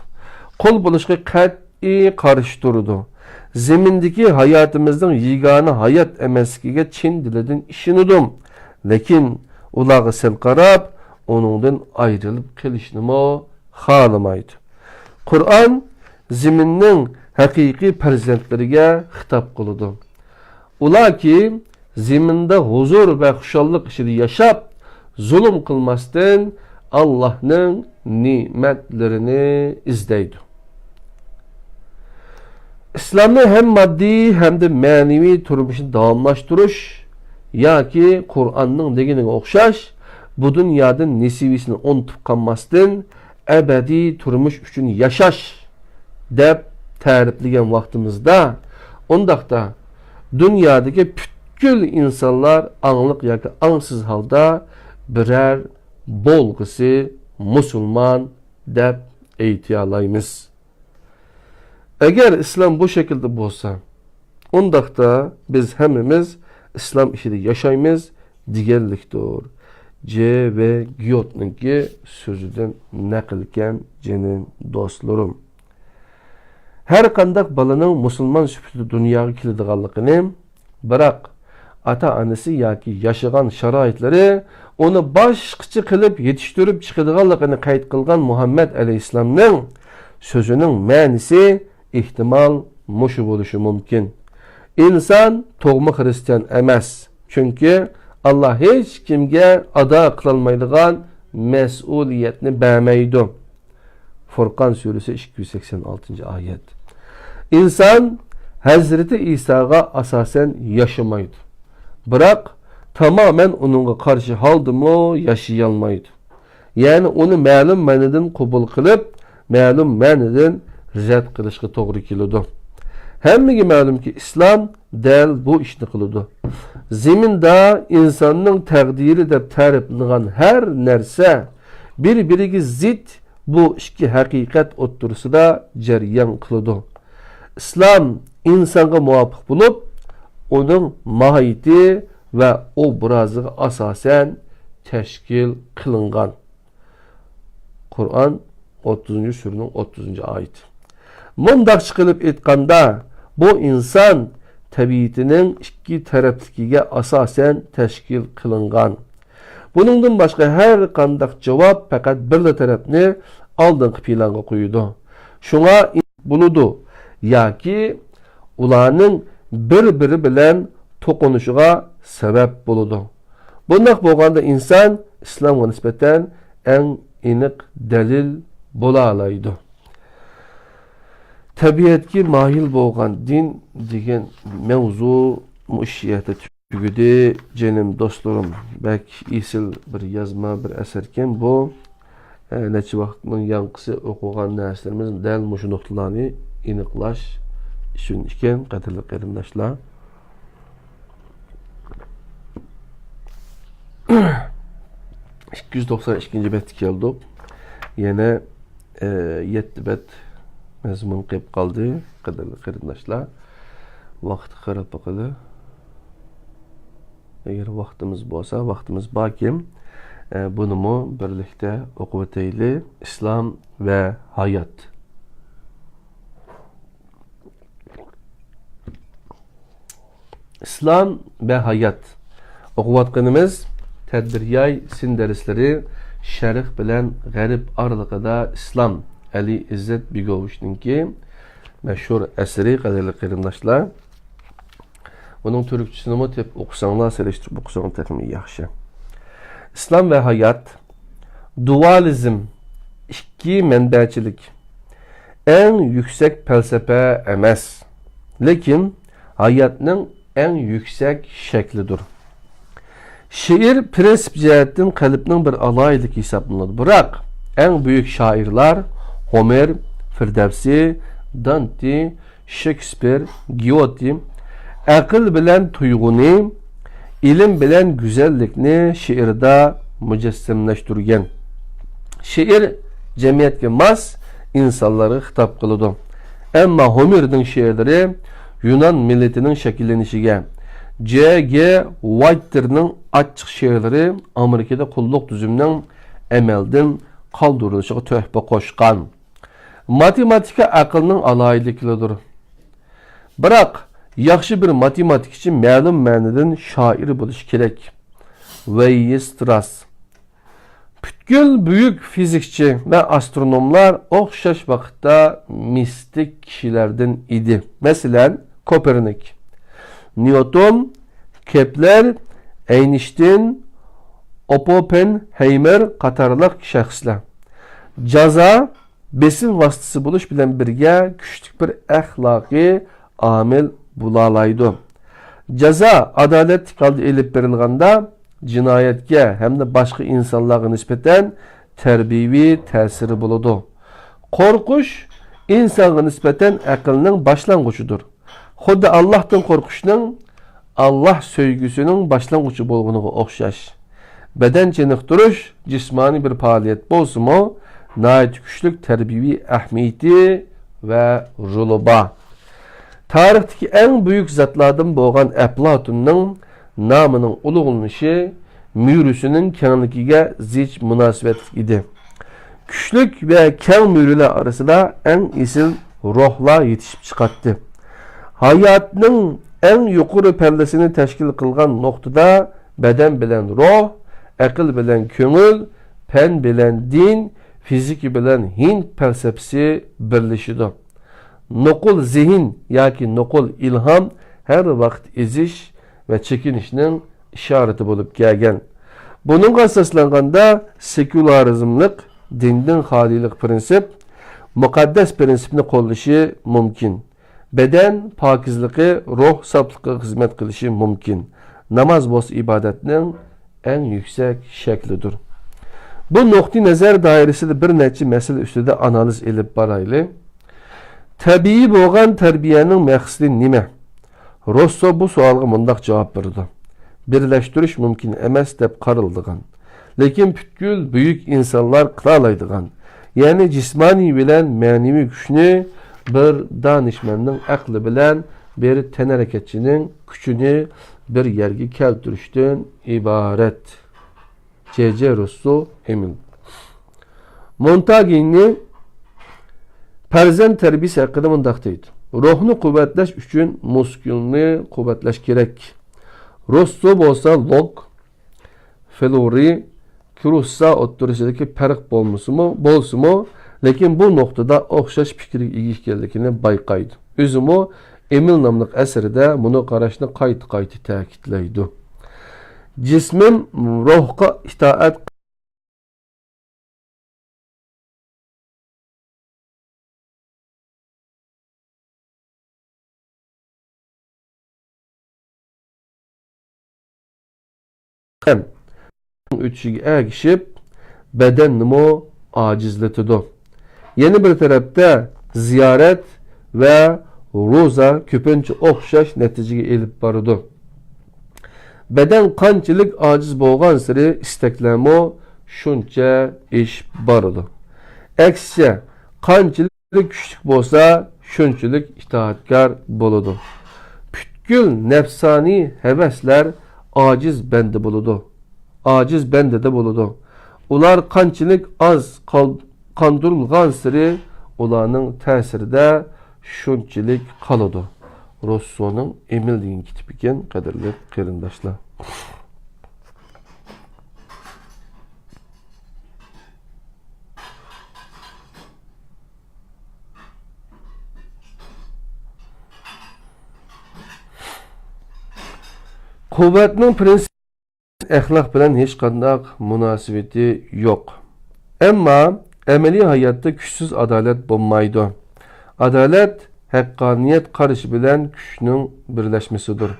Qul bo'lishga qat'iy qarshi turdi. Zemindagi hayotimizning yagona hayot emasligiga chin dilidan ishonidim. Lekin ularga sal qarab, uningdan ayrilib qolishni xohlamaydi. Qur'on zeminning haqiqiy farzandlariga xitob qiladi. Ular ki zeminda huzur va xushallik ichida yashab, zulm qilmasdan Allohning ne'matlarini izlaydi. İslamni hem maddi hem de manevi turmuşunu davamlashtirish yoki Qur'onning deganiga o'xshash bu dunyodan nesivisini unutib qolmasdan abadiy turmush uchun yashash deb ta'riflagan vaqtimizda undaqda dunyodagi butkul insonlar angliq yoki angsiz holda birer bo'lg'isi musulmon deb ayta olamiz. Eğer İslam bu şekilde bo'lsa, undaqda biz hammamiz İslam ishida yashaymiz deganlikdir. C ve Gyotninki so'zidan naqlkan jinim do'stlarim. Her qandaq balaning musulmon sifatida dunyoga keladiganligini, biroq ata-onasi yoki yashagan sharoitlari uni boshqacha qilib yetishtirib chiqadiganligini qayd qilgan Muhammad alayhisalomning so'zining ma'nosi ihtimal mushu bo'lishi mumkin. İnsan tug'ma Hristiyan emas. Çünkü Allah hech kimga ado qilolmaydigan mas'uliyatni bermaydi. Furqon surasi 286 oyat. İnsan Hazreti İsa'ga asasen yaşamaydı. Biroq tamamen onunla qarshi holdimi yaşayolmaydı. Yani onu ma'lum ma'nodan qabul qilib, ma'lum ma'nodan rad qilishga to'g'ri keladi. Hammaga ma'lumki İslam dal bu ishni qiladi. Zeminda insonning taqdiri deb ta'riflangan har narsa bir-biriga zid bu ikki haqiqat o'ttirisida jarayon qiladi. İslam insonga muvofiq bo'lib, uning mohiyati va obraziga asosan tashkil qilingan. Qur'on 30. surening 30. oyati. Mundaq qilib aytganda, bu inson tabiatining ikki tarafligiga asosan tashkil qilingan. Buningdan boshqa har qanday javob faqat bir tarafni oldingi planga qo'yadi. Shunga buludu yoki ularning bir-biri bilan to'qinishiga sabab bo'ladi. Bundoq bo'lganda inson islomga nisbatan eng aniq dalil bo'la oladi. Tabiatga moyil bo'lgan din degan mavzu mushiyati tugudi jinim do'stlarim. Bak esil bir yozma bir asarkan bu necha vaqtning yanqisi o'qigan narsalarimiz dal mushu nuqtalarni aniqlash uchun ekan, qadrli qarindoshlar. $292 bet keldik. Yana 7 bet mazmun qilib qoldi, qadrli qarindoshlar. Vaqt qarab qoldi. Agar vaqtimiz bo'lsa, vaqtimiz borkim, buni birlikda o'qib o'taylik. Islom va hayot. İslam ve hayat. O'qiyotganimiz tadbiryoy sin darslari Sharq bilan G'arb oralig'ida Islom Ali Izzat Begovichninki mashhur asari, qadrli qarindoshlar. Bunun Türkçesini tep okusanglar, seliştirib okusang texmi yaxshi. İslam ve hayat, dualizm, ikki manbachilik en yüksek felsefe emas. Lekin hayatning en yüksek şeklidir. Şiir prensip cihettin qalbning bir alaylik hisoblanadi. Biroq en büyük şairlar Homer, Firdevsi, Dante Shakespeare, Goethe aql bilan tuyg'uni, ilim bilan go'zallikni she'rda mujassamlashtirgan. She'r jamiyatga mos insonlarga xitob qiladi. Ammo Homerning she'rlari Yunan millatining shakllanishiga, J.G. White'ning achchiq she'rlari Amerikada qulluq tuzumning amaldan qoldirilishiga tuhfa qo'shgan. Matematika aqlning aloyidliklaridir. Biroq yaxshi bir matematikchi ma'lum ma'nodan shoir bo'lishi kerak. Weierstrass. Butkul buyuk fizikchi ve astronomlar o'xshash vaqtda mistik kishilardan edi. Masalan, Kopernik, Newton, Kepler, Einstein, Oppenheimer qatorliq shaxslar. Jazo besin vositasi bo'lish bilan birga kuchli bir axloqiy omil bo'lalaydi. Jazo adolatli holda elib berilganda jinoyatga hamda boshqa insonlarga nisbatan tarbiyaviy ta'siri bo'ladi. Qo'rqish insonga nisbatan aqlning boshlang'ichidir. Xuddi Allohdan qo'rqishning Alloh sevgisining boshlang'ichi bo'lganiga o'xshash. Badan chiniqtirish jismoniy bir faoliyat bo'lsa-mu, nihoyat kuchli tarbiyaviy ahamiyati va roli bor. Tarixdagi eng buyuk zotlardan bo'lgan Aflatunning nomining ulug'lanishi mürüsünün kengligiga zich munosabatli edi. Kuchlik va keng mürülar orasida eng esil ruhlar yetishib chiqadi. Hayotning eng yuqori pallasini tashkil qilgan nuqtada badan bilan ruh, aql bilan ko'ngil, fan bilan din, fizik bilan Hind falsafasi birlashidi. Nuqul zihin yoki nuqul ilhom har vaqt ezish ve çekinişinin işareti bulup gelgen. Bunun asaslanganda sekülarizmlik, dinden halilik prinsip, mukaddes prinsipini qo'llashi mumkin. Beden pakizligi, ruh saflığı hizmet qilishi mumkin. Namaz bo'lsa ibodatning en yüksek şeklidir. Bu nuqtai nazar doirasida bir necha masala ustida analiz elib boraylik. Tabiiy bo'lgan tarbiyaning maqsadi nima? Rousseau bu sualga mundaq cevap berdi. Birleştiriş mümkün emas deb qaraldigan. Lekin butkul büyük insanlar qılalaydigan. Yani cismani bilen ma'naviy kuchni bir danishmandning aqli bilen bir ten hareketçinin kuchini bir yerga keltirishdan ibaret. C.C. Rousseau, Emil. Montaigne farzand tarbiyasi haqida mundaq deydi. Ruhni quvvatlash uchun muskulni quvvatlash kerak. Rousseau bo'lsa Locke, Fleury, Rousseau o'ttirisidagi farq bo'lsa-mu, lekin bu nuqtada o'xshash fikrga ega ekanligini bayqaydi. O'zimi Emil nomli asarida buni qarashni qayta ta'kidlaydi. Jismim ruhga itoat o'tishiga ergishib badanni ojizlatadi. Yana bir tarafda ziyorat va ro'za ko'pincha o'xshash natijaga elib boradi. Badan qanchalik ojiz bo'lgan sari istaklarmi shuncha ish boradi. Aksiya qanchalik kuchli bo'lsa shunchalik itoatkor bo'ladi. Butkul nafsoniy havaslar aciz bende buludu. Aciz bende de buludu. Ular qanchalik az qandırılgan siri ularning ta'sirida shunchalik qoladi. Rousseau'nun Emil degan kitap ekan, qadrli qarindoshlar. Quvvatning prinsipi axloq bilan hech qanday munosabati yo'q. Ammo amaliy hayotda kuchsiz adolat bo'lmaydi. Adolat haqqoniyat qarashi bilan kuchning birlashmasidir.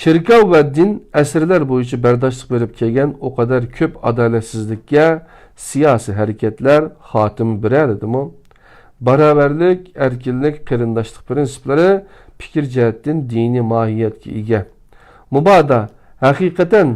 Cherkov va din asrlar bo'yicha bardoshlik berib kelgan o kadar ko'p adolatsizlikka siyosiy harakatlar xotim berardimi? Baraberlik, erkinlik, qarindoshlik prinsiplari fikr jihatdan diniy mohiyatga ega. Mubada haqiqatan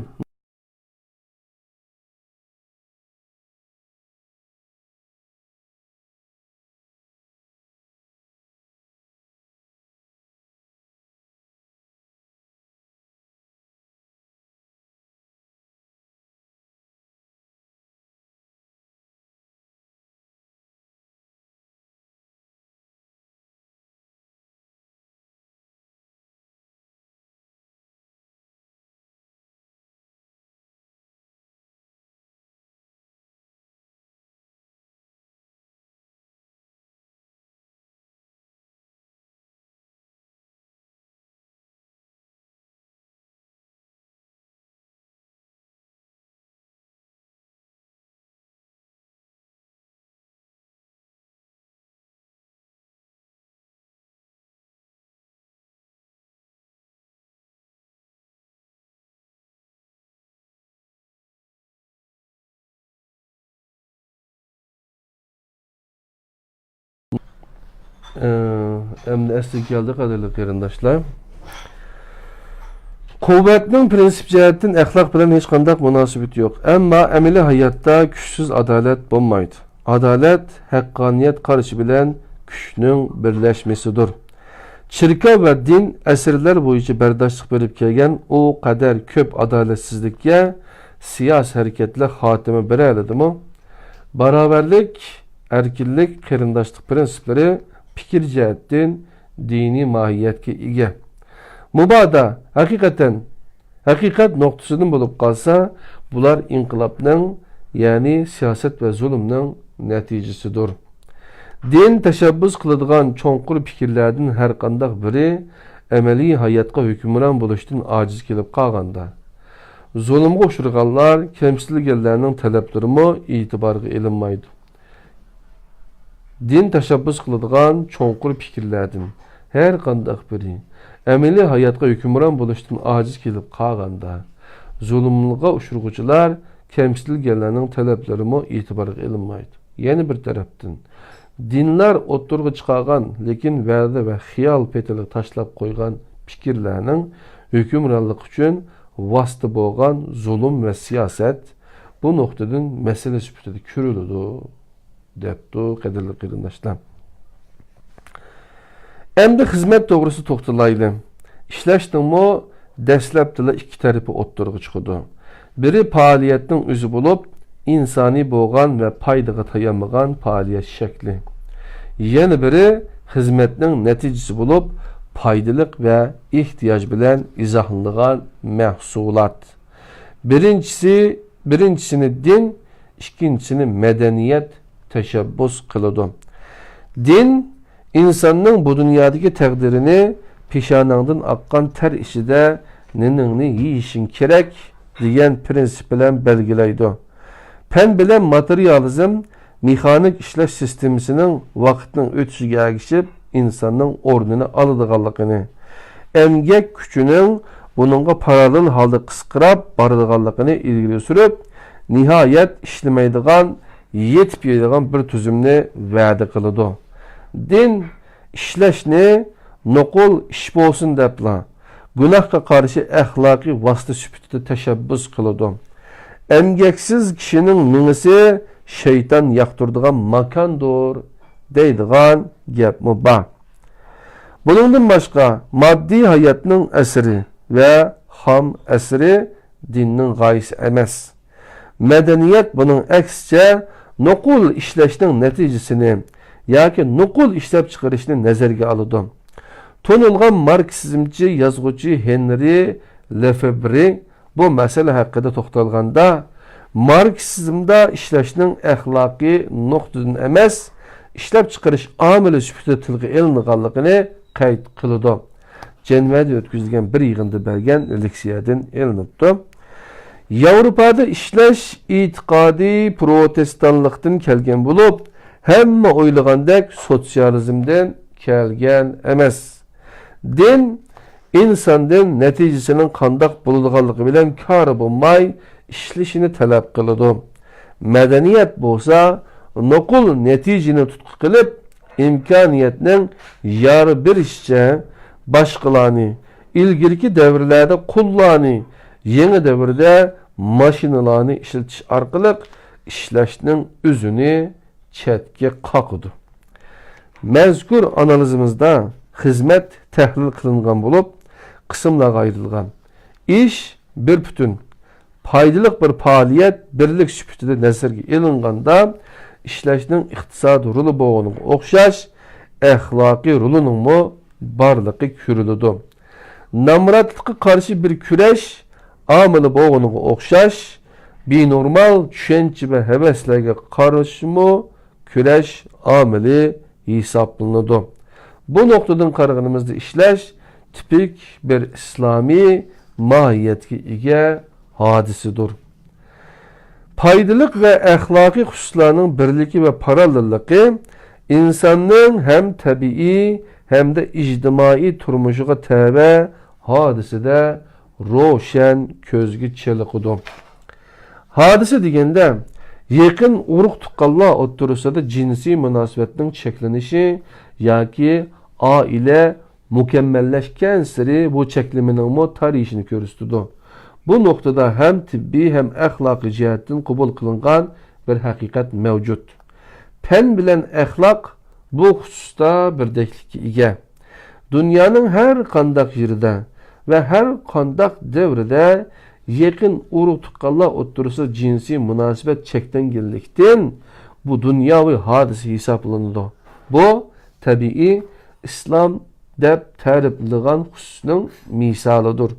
endi asli keldi qadrli qarindoshlar. Kuvvetning prinsip jihatdan axloq bilan hech qanday munosabati yo'q. Ammo amaliy hayotda kuchsiz adolat bo'lmaydi. Adolat haqqoniyat qarashi bilan kuchning birlashmasidir. Shirka va din asrlar bo'yicha bardoshlik berib kelgan u qadar ko'p adolatsizlikka siyosiy harakatlar xotima beraladimi? Barobarlik, erkinlik, qarindoshlik prinsiplari fikr jihatdan diniy mohiyatga ega. Mubada haqiqat nuqtasidan bo'lib qolsa, bular inqilobning, ya'ni siyosat va zulmning natijasidir. Din tashabbus qiladigan cho'nqur fikrlardan har qanday biri amaliy hayotga hukmron bo'lishdan ojiz kelib qolganda, zulmga uchraganlar, kamsitilganlarning talablarimi e'tiborga ilinmaydi. Din tashabbus qiladigan cho'nqur fikrlardan har qanday biri amaliy hayotga hukmron bo'lishdan ojiz kelib qolganda, zulmga uchraguvchilar, kamsitilganlarning talablarimi e'tiborga ilinmaydi. Yana bir tarafdan dinlar o'ttirg'i chiqargan, lekin va'da va xiyol petili tashlab qo'ygan fikrlarning hukmronlik uchun vosita bo'lgan zulm va siyosat bu nuqtadan masala sifatida ko'riladi, debdi qadrli qarindoshlar. Endi xizmat to'g'risida to'xtalayli. Ishlashning dastlabda ikki tarafi o'ttirg'i chiqadi. Biri faoliyatning o'zi bo'lib, insoniy bo'lgan va foydaga tayanmagan faoliyat shakli. Yana biri xizmatning natijasi bo'lib, foydali va ehtiyoj bilan izohlangan mahsulot. Birinchisini din, ikkinchisini madaniyat tashabbus qiladi. Din insonning bu dunyodagi taqdirini peshonangdan oqqan ter ichida neningni yeyishing kerak degan prinsip bilan belgilaydi. Fen bilan materializm mexanik ishlash sistemasining vaqtning o'tishiga ergishib insonning o'rnini oladiganligini, emgak kuchining buningga parallel holda qisqarib boradiganligini ilgari surib, nihoyat ishlamaydigan, yetib yeydigan bir tuzumni va'da qiladi. Din ishlashni nuqul ish bo'lsin debla, gunohga qarshi axloqiy vosita sifatida tashabbus qiladi. Emgeksiz kishining mingisi shayton yoqtiradigan makondir deydigan gapmi bor. Buningdan boshqa moddiy hayotning asri va ham asri dinning g'oyasi emas. Madaniyat buning aksicha nuqul ishlashning natijasini yoki nuqul ishlab chiqarishni nazarga oladi. Tonilgan marksizmchi yozuvchi Henry Lefebvre bu masala haqida to'xtalganda, marksizmda ishlashning axloqiy nuqtadan emas, ishlab chiqarish omili sifatida tilga ilinganligini qayd qiladi. Jenevada o'tkazilgan bir yig'inda bergan leksiyadan ilinibdi. Yevropada ishlash e'tiqodiy protestantlikdan kelgan bo'lib, hamma o'ylagandek sotsializmdan kelgan emas. Din insondan natijasining qandoq bo'ladiganligi bilan kori bo'lmay ishlashini talab qiladi. Madaniyat bo'lsa, nuqul natijani tutqi qilib, imkoniyatning yar bir işçe başkalarını ilgirki devirlerde kullanı yeni devirde maşinalarını işletiş arkalık işleşinin üzünü chetga qoqidi. Mazkur analizimizda xizmat tahlil qilingan bo'lib, qismlarga ayrilgan. İş bir bütün foydali bir faoliyat birlik sifatida nazarga ilinganda ishlashning iqtisodiy roli bo'lganiga o'xshash axloqiy rolining mo barligi ko'riladi. Namratlikqa qarshi bir kurash amili bo'lganiga o'xshash binormal tushuncha va havaslarga qarshi mo kurash amili hesaplanadi. Bu noktadan qaraganimizda ishlash tipik bir islomiy mohiyatga ega hodisidir. Foydalilik ve ahlaki hususlarning birligi ve parallelligi insonning hem tabiiy hem de ijtimoiy turmushiga tabi hodisada ro'shan ko'zga chiliqidi. Hodisa deganda yaqin urug' tuqqanlar o'rtasida jinsiy munosabatning cheklanishi yoki oila mukammallashgan siri bu cheklimining tarixini ko'rsatadi. Bu noktada hem tibbi hem ahlaki cihetten kabul kılınan bir hakikat mevcut. Pen bilen ahlak bu hususta birdeklikka ega. Dünyanın her kandak yerinde ve her kandak devrede yakın urug' tuqqanlar o'rtasida jinsiy munosabat cheklanganlikdan bu dunyoviy hodisa hisoblanadi. Bu tabiiy islom deb ta'riflangan hususning misolidir.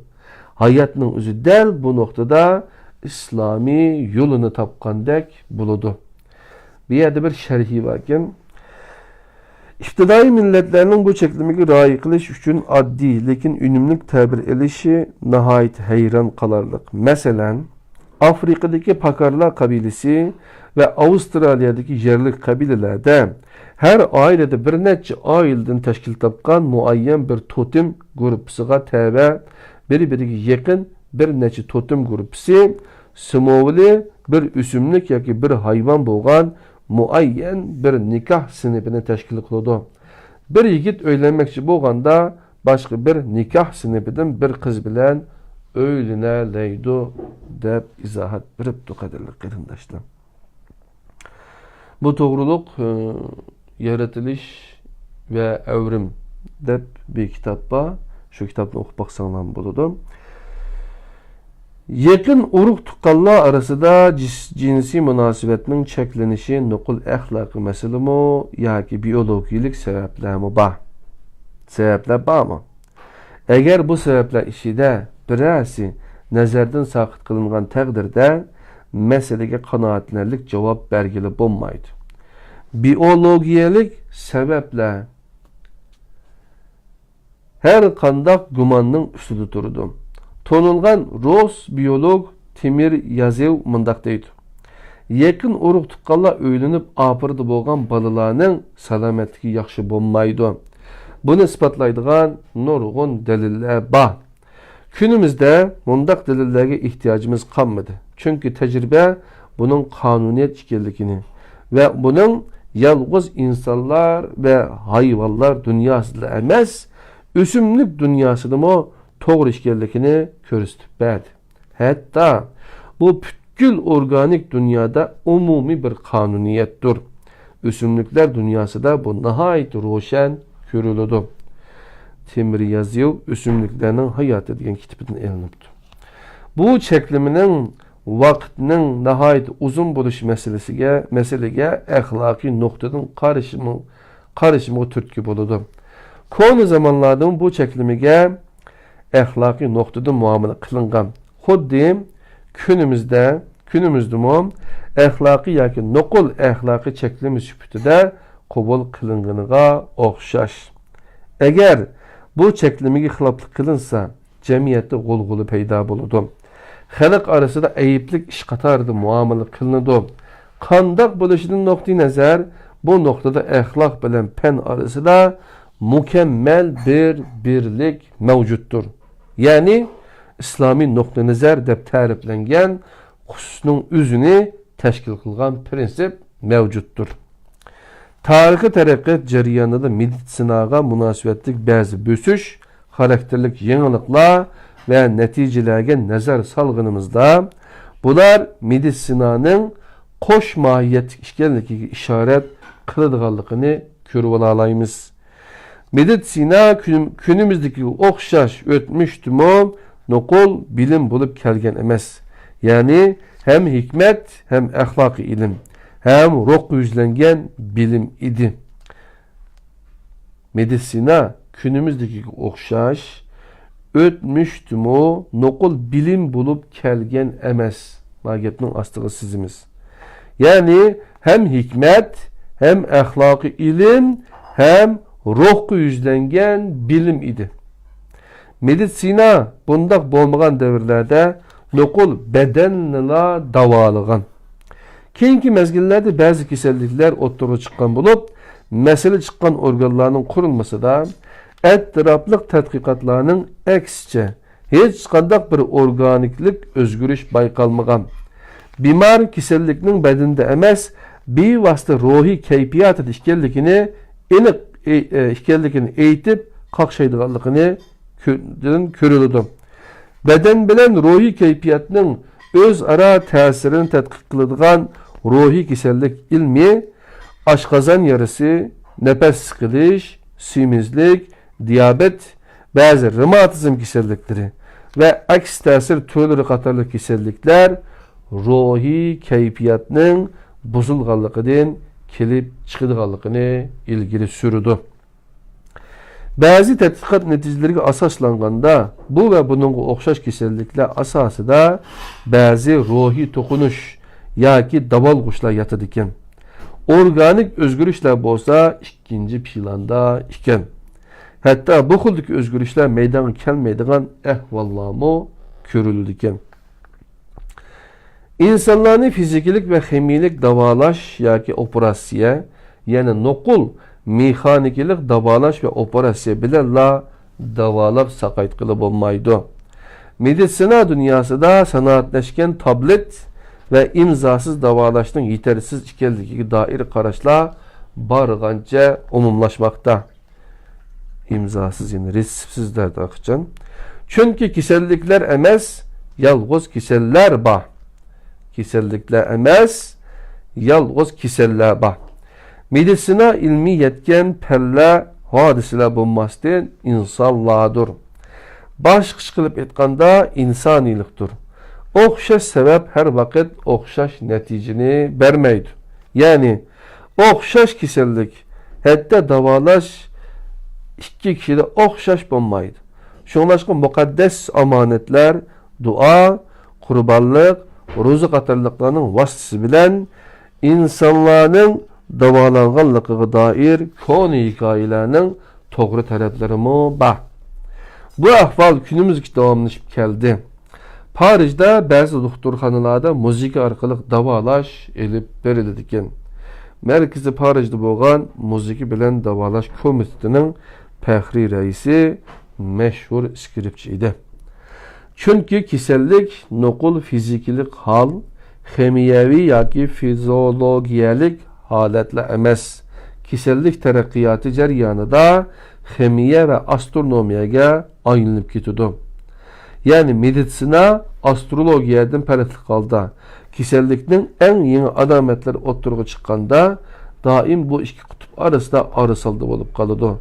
Hayatның özü del bu noktada İslami yolunu tapkandek buludu. Bir yerde bir şerhi varken İptidai milletlerinin bu çeklimigi ra'y qilish uchun addi lekin unumli tabir elishi nihayet hayran qalarliq. Mesela Afrika'daki Pakarlar kabilesi ve Avustralya'daki yerlik kabilelerde her ailede bir neçe aileden teşkil tapkan muayyen bir totem grupsiga tabi bir-biriga yaqin bir necha totem gruppasi simovli bir o'simlik yoki bir hayvon bo'lgan muayyan bir nikoh sinfini tashkil qiladi. Bir yigit uylanmoqchi bo'lganda boshqa bir nikoh sinfidan bir qiz bilan o'ylanaydi deb izohat beribdi qadrli qarindoshlar. Bu to'g'riliq yaratilish ve evrim deb bir kitap var. Şu kitapni o'qib baqsanglar bo'ladi. Yakın urug' tuqqanlar arasida jinsiy munosabatning cheklanishi nuqul axloqiy masalami yoki biologik sabablarmi bor? Sabablar bormi? Agar bu sabablar ishida birasi nazardan saqit qilingan taqdirda masalaga qanoatlanarli javob bergili bo'lmaydi. Biologik sabablar her kandak gumanның üstüde durdu. Tonulgan Rus biyolog Timir Yazev mındaq deydi. Yakın urug' tuqqanlar o'ylanib apırdı bo'lgan balalarning salomatligi yaxshi bo'lmaydi. Buni isbotlaydigan nurg'un dalillar bor. Günümüzde mundaq dalillarga ehtiyojimiz qolmadi. Chunki tajriba bunun qonuniyat ekanligini ve bunun yalnız insanlar ve hayvanlar dünyasida emas, o'simlik dünyasida mı to'g'ri ekanligini ko'rsatib berdi. Hatta bu butkul organik dünyada umumiy bir qonuniyatdir. O'simliklar dünyasida bu nihoyat ro'shan ko'riladi. Temir Yazev o'simliklarning hayoti degan kitobidan elinibdi. Bu cheklimining vaqtning nihoyat uzun bo'lish masalaga axloqiy nuqtadan qarashimiga turtki bo'ladi. Konu zamanlardan bu çeklimige ahlaki noktada muamele kılıngan. Xuddi günümüzde mu ahlaki yoki nokul ahlaki çeklimi süpütüde kabul kılınganıga o'xshash. Eğer bu çeklimige xiloflik kılınsa cemiyette g'ulg'uli paydo bo'ladi. Xalq arasida ayıplik ish qatorida muamele kılınadi. Qandoq bo'lishidan nuqtai nazar bu noktada ahlak bilan fen arasida mükemmel bir birlik mevcuttur. Yani İslami nokta nazar deb ta'riflangan hususning o'zini tashkil qilgan prinsip mevcuttur. Tarixiy taraqqiyot jarayonida meditsinaga munosabatlik ba'zi bo'sish, xarakterlik yangiliklar va natijalarga nazar solganimizda, bular meditsinaning qo'sh mohiyatli ekanligiga ishorat qiladiganligini ko'rib olaymiz. Meditsina kunimizdagi o'xshash o'tmishdimi nuqul bilim bo'lib kelgan emas. Ya'ni hem hikmet hem axloqiy ilm, hem ruh yüzlengen bilim idi. Meditsina günümüzdeki okşaş, ötmüştümü nokul bilim bulup kelgen emes. Magepnin astığı sizimiz. Yani hem hikmet, hem ahlaki ilim, hem ruh yüzlengen bilim idi. Meditsina bundak bolmagan devirlerde nokul bedenla davalıgan. Keyinki mezgillerde bazı kesellikler ortaya çıkan bulup, mesele çıkan organlarının kurulması da etraflık tədqiqatlarının əksçe hiç qandaq bir organiklik özgürüş bayqalmağan. Bimar kesellikinin bedende emas, bir vasıta ruhi keyfiyatı işkellikini eğitip qaqşaydıqanlıqını körülüdü. Beden bilen ruhi keyfiyatının öz ara təsirini tədqiq qılıdığan ruhi kesellik ilmi, aşqazan yarısı, nefes sıkılış, simizlik, diyabet, bazı reumatizm kesellikleri ve aks təsir türleri qatarlı kesellikler ruhi keyfiyatının bozulğanlıqıdan kelip çıkıdığanlıqını ilgili sürüdü. Bazı tədqiqat neticeleri asaslanğanda bu ve bunun oxşaş kesellikler asası da bazı ruhi tokunuş yoki davalğuşlar yatıdiken. Organik özgürlükler bolsa ikinci planda iken. Hatta bu xuldaki özgürlükler meydana kelmeydigan ehvallarmı körülüdiken. İnsanlarni fizikilik ve ximilik davalaş yoki operasiya, yani nokul mexanikilik davalaş ve operasiya bilen la davalap saqaytqılı bolmaydı. Meditsina dünyasida sanatleşken tablet ve imzasız davalaşının yetersiz ikenligiga dair qaraşlar barğanca umumlaşmakta. İmzasız yani resipsizler dağıtcan. Çünkü kesellikler emas, yalğız keseller ba. Kesellikler emas, yalğız keseller ba. Meditsina ilmi yetken pelle hadisiler bulmasdan insanlardır. Başqış qilib etqanda insanilikdir. Oxşaş sebep her vakit oxşaş neticini vermeydi. Yani oxşaş kesellik, hatta davalaş iki kişide oxşaş bulmaydı. Şunlaşqın mukaddes amanetler, dua, kurbanlık, ruzu qatarlıqlarının vasıtası bilen insanların davalanğanlıqıga dair konu hikayelerinin toğru taraflarımı var. Bu ahval günümüzde davamlaşıp geldi. Parij'de bazı doktorxanalarda müzik arkalık davalaş elip verildikken. Merkezi Parij'de boğan müzik bilen davalaş komitesinin fəxri reisi meşhur skripçi idi. Çünkü kesellik nokul fizikilik hal, xemiyevi yoki fizyologiyalik halatlar emas. Kesellik teraqqiyatı jarayonida xemiya ve astronomiyaga aylanib ketadi. Yani meditsina astrologiyadan farqli qalda. Kesellikning en yeni alametleri o'ttirg'i chiqqanda doim bu iki kutup arasında arısaldı bo'lib qoladi.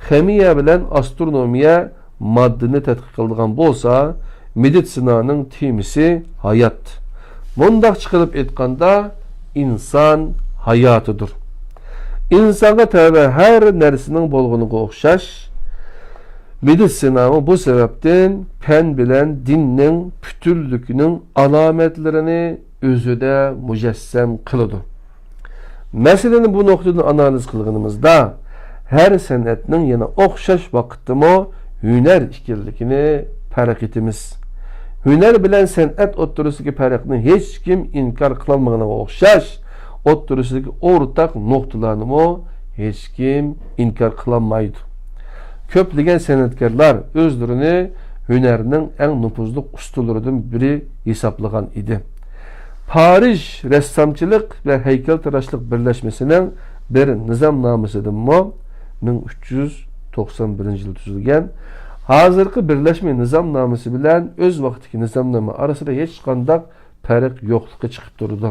Xemiya bilen astronomiya maddini tadqiq qiladigan bo'lsa, meditsinanın temisi hayat. Bundaq chiqilib etqanda insan hayatıdır. İnsanga tabi her nersinin bolğunuga o'xshash. Meditsina bu sebepten pen bilen dinning pütürlükünün alametlerini özüde mücessem kılıdı. Meseleni bu noktadan analiz kılgınımızda her sanatning yana o'xshash vaqtimi hüner ikirlikini farq etimiz. Hüner bilen sanat o'ttirisindagi farqni hech kim inkar qilolmaganiga o'xshash o'ttirisidagi o'rtaq nuqtalarni hech kim inkar qilolmaydi. Köplegen sanatkarlar özlerini hünerinin en nüfuzlu ustalarından biri hesaplagan idi. Paris ressamçılık ve heykeltıraşlık birleşmesinin bir nizomnomasidan 1391-yil tuzilgan. Hozirgi Birleşme Nizomnomasi bilan o'z vaqtidagi nizomnoma orasida hech qanday farq yo'qligi chiqib turdi.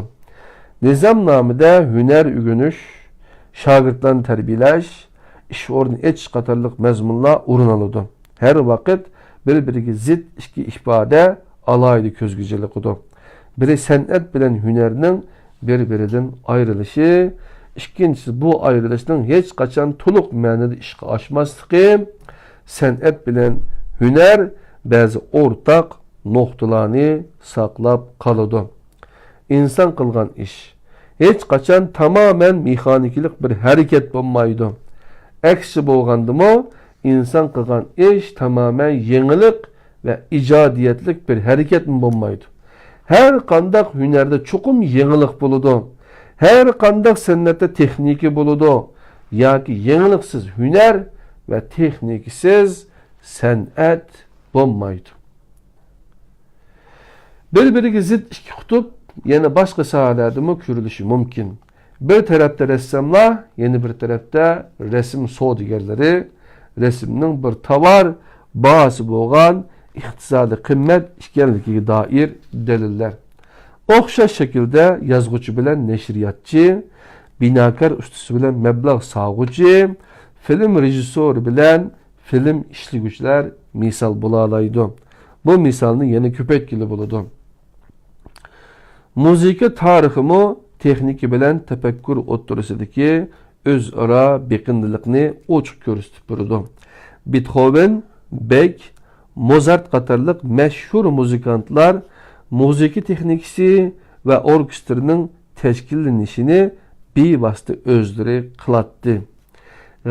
Nizomnomada hunar o'rganish, shogirdlarni tarbiyalash, ish o'rni etish qatorliq mazmunlar o'rin oladi. Har vaqt bir-biriga zid ikki ifoda alayda ko'zguchilikdir. Biri san'at bilan hunarning bir-biridan ayrilishi, ikkinchisi bu ayrılışning hech qachon to'liq ma'noda ishga oshmasligi, san'at bilan hunar ba'zi o'rtaq nuqtalarni saqlab qoladi. İnsan qilgan ish hech qachon tamoman mexaniklik bir harakat bo'lmaydi. Aksi bo'lgandimi, inson qilgan ish tamoman yangilik va ijodiyatlik bir harakat bo'lmaydi. Her qanday hunarda chuqum yangilik bo'ladi. Her qanday san'atda texnika bo'ladi. Yoki yangiliksiz hunar ve texniksiz san'at bo'lmaydi. Bir-biriga zid ikki qutb yana boshqa sohalarda ko'rilishi mumkin. Bir tarafda rassamlar, yana bir tarafda rasm savdogarlari, rasmning bir tovar bahası bo'lgan iqtisodiy qimmat ekanligiga doir dalillar. O'xshash shaklda yozuvchi bilan nashriyotchi, binokor ustasi bilan mablag' sog'uvchi, film rejissyori bilan film ishlaguvchilar misol bo'la oladi. Bu misolni yana ko'paytkili bo'ladi. Muzika tariximi texnika bilan tafakkur o'ttirisidagi o'zaro beqindilikni ochiq ko'rsatib turadi. Beethoven, Bach, Mozart qatorliq mashhur muzikantlar muzika texnikasi va orkestrning tashkillanishini bevosita o'zlari qilatdi.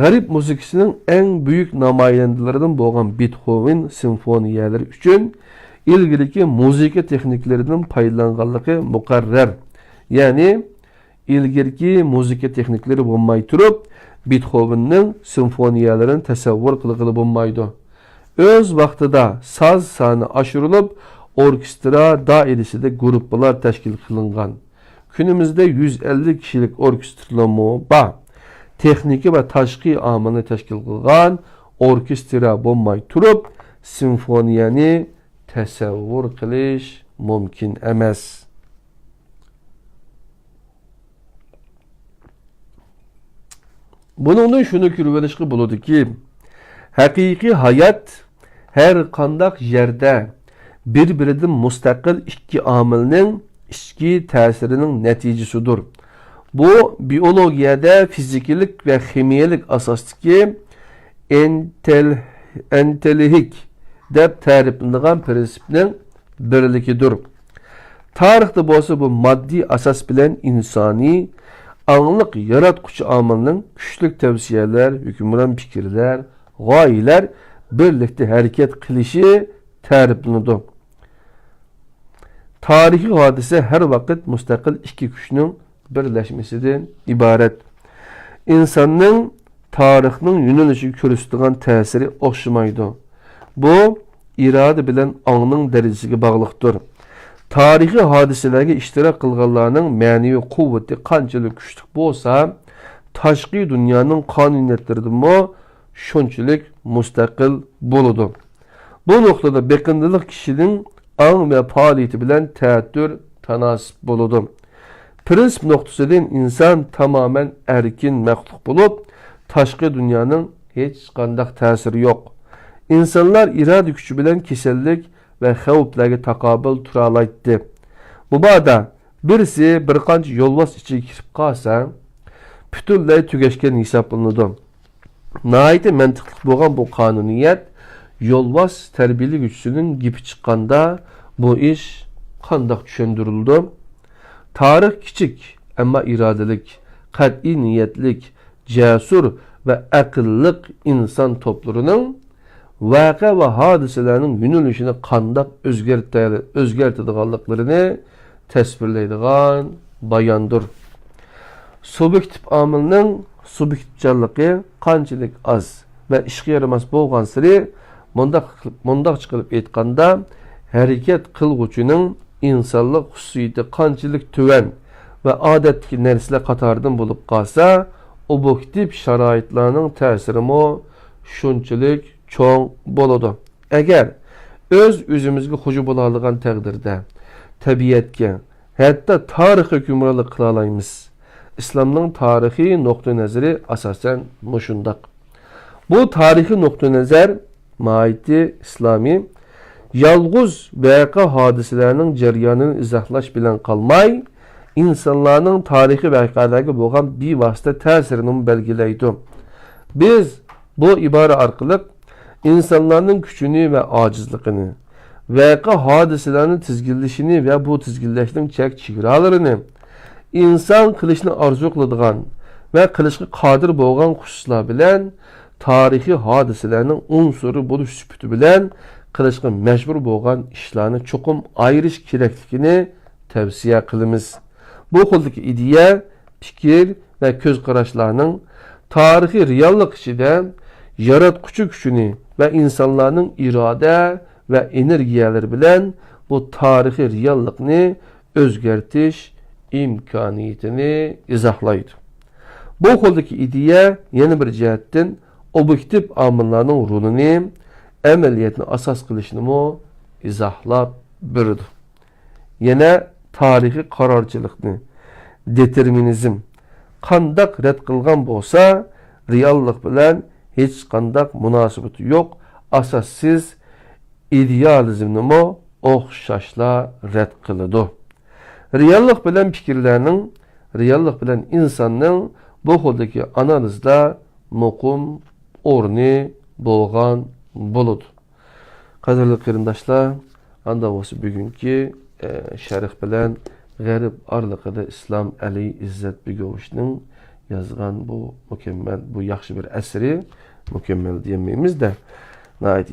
G'arb muzikasining eng buyuk namoyandalaridan bo'lgan Beethoven simfoniyalari uchun ilgiriki muzika texniklaridan foydalanganligi muqarrar. Ya'ni ilgirki muzika texniklari bo'lmay turib, Beethovenning simfoniyalarini tasavvur qilg'ili bo'lmaydi. Öz vaqtida saz soni oshirilib, orkestra doirasida guruhlar tashkil qilingan. Kunimizda 150 kishilik orkestrlarmi bor. Texnika va tashqi omilni tashkil qilgan orkestra bo'lmay turib, simfoniyani tasavvur qilish mumkin emas. Buningdan shuni ko'rib olishga bo'ladiki, haqiqiy hayot her qanday yerda bir-biridan mustaqil ikki omilning ichki ta'sirining natijasidir. Bu biologiyada fizikalik ve ximiyalik asosdagi entelihik deb ta'riflangan prinsipning birligidir. Tarixda bo'lsa bu moddiy asos bilan insoniy angliq yaratquchi omilning kuchli tavsiyalar, hukmron fikrlar, g'oyalar birlikda harakat qilishi ta'riflanadi. Tarixiy hodisa her vaqt mustaqil ikki kuchning birleşmesinden ibaret. İnsanın tarixning yo'nalishiga ko'rsatgan ta'siri o'xshamaydi. Bu irade bilan ongning darajasiga bog'liqdir. Tarixiy hodisalarga ishtirok qilganlarning ma'naviy quvvati qanchalik kuchli bo'lsa, tashqi dunyoning qonuniyatlaridanmi shunchalik mustaqil bo'ladi. Bu nuqtada beqindilik kishining ong ve faoliyati bilan ta'tir tanasib bo'ladi. Prinsip noktasından insan tamamen erkin məxluq bulup, tashqi dünyanın hiç qandaq təsiri yok. İnsanlar irade gücü bilen kesellik ve xavflarga taqobil tura olaydi. Bu bada birisi bir qancha yo'lbos ichiga kirib qolsa, butunlay tugashgan hisoblanadi. Nihoyatda mantiqli bo'lgan bu qonuniyat yo'lbos tarbiyali gücüsünün gibi chiqqanda bu ish qandaq tushundirildi? Tarix kichik ama iradelik, qat'iy niyatlik, cesur ve akıllık insan topluluğunun vaqa ve hadiselerinin yönelişini qandaq özgertadiganlıklarını tasvirlaydigan bayandır. Subjektiv omilning subjektivchanligi qanchalik az ve ishga yaramas bo'lgan sari mundaq chiqilib aytganda harakat qilguvchining insonlik xususiyati qanchalik tuvan ve odatdagi narsalar qatoridan bo'lib qolsa, obyektiv şaroitlarning ta'sirimi shunchalik cho'ng bo'ladi. Agar o'zimizga xuju bo'ladigan taqdirda tabiatga, hatto tarixga hukmronlik qila olamiz. İslamning tarixiy nuqtai nazari asosan mushundoq. Bu tarixiy nuqtai nazar maiti islomiy yolg'iz vaqa hodisalarning jarayonini izohlash bilan qolmay, insonlarning tarixiy voqealarga bo'lgan bevosita ta'sirini belgilaydi. Biz bu ibora orqali insonlarning kuchini va ojizligini, vaqa hodisalarning tizginlashini va bu tizginlashning chegaralarini, inson qilishni orzu qiladigan va qilishga qodir bo'lgan xususlar bilan tarixiy hodisalarning unsuri bo'lish sifati bilan qilishga majbur bo'lgan ishlarni cho'qim ayirish kerakligini tavsiya qilamiz. Bu xildagi ideya, fikr va ko'z qarashlarning tarixiy reallik ichida yaratquchi kuchini va insonlarning iroda va energiyalar bilan bu tarixiy reallikni o'zgartirish imkoniyatini izohlaydi. Bu xildagi ideya yana bir jihatdan obyektiv omillarning rolini, amaliyatni asos qilishni izohlab beradi. Yana tarixiy qarorchilikni, determinizm qandaq rad qilgan bo'lsa, reallik bilan hech qandaq munosabati yo'q, asossiz idealizmni o'xshashla rad qiladi. Reallik bilan fikrlarning, reallik bilan insonning bu xildagi analizda muqim o'rni bo'lgan bo'ladi. Qadrli qarindoshlar, anda bo'lsa bugungi sharh bilan g'arb orliqida Islom Ali Izzat Begovichning yozgan bu mukammal, bu yaxshi bir asri, mukammal demaymiz-da,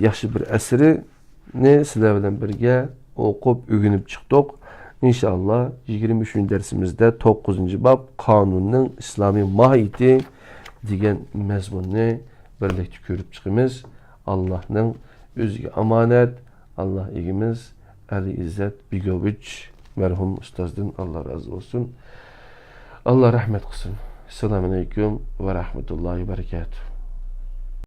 yaxshi bir asrini sizlar bilan birga o'qib, o'rganib chiqdik. İnşallah 23. dersimizde 9. bab Kanunning İslami mahiyeti degan mazmunni birlikte ko'rib chiqamiz. Allohning o'ziga omonat. Allah egimiz Ali Izzat Begovich merhum ustozdan Allah razı olsun. Allah rahmet qilsin. Assalomu alaykum va rahmatullohi va barakatuh.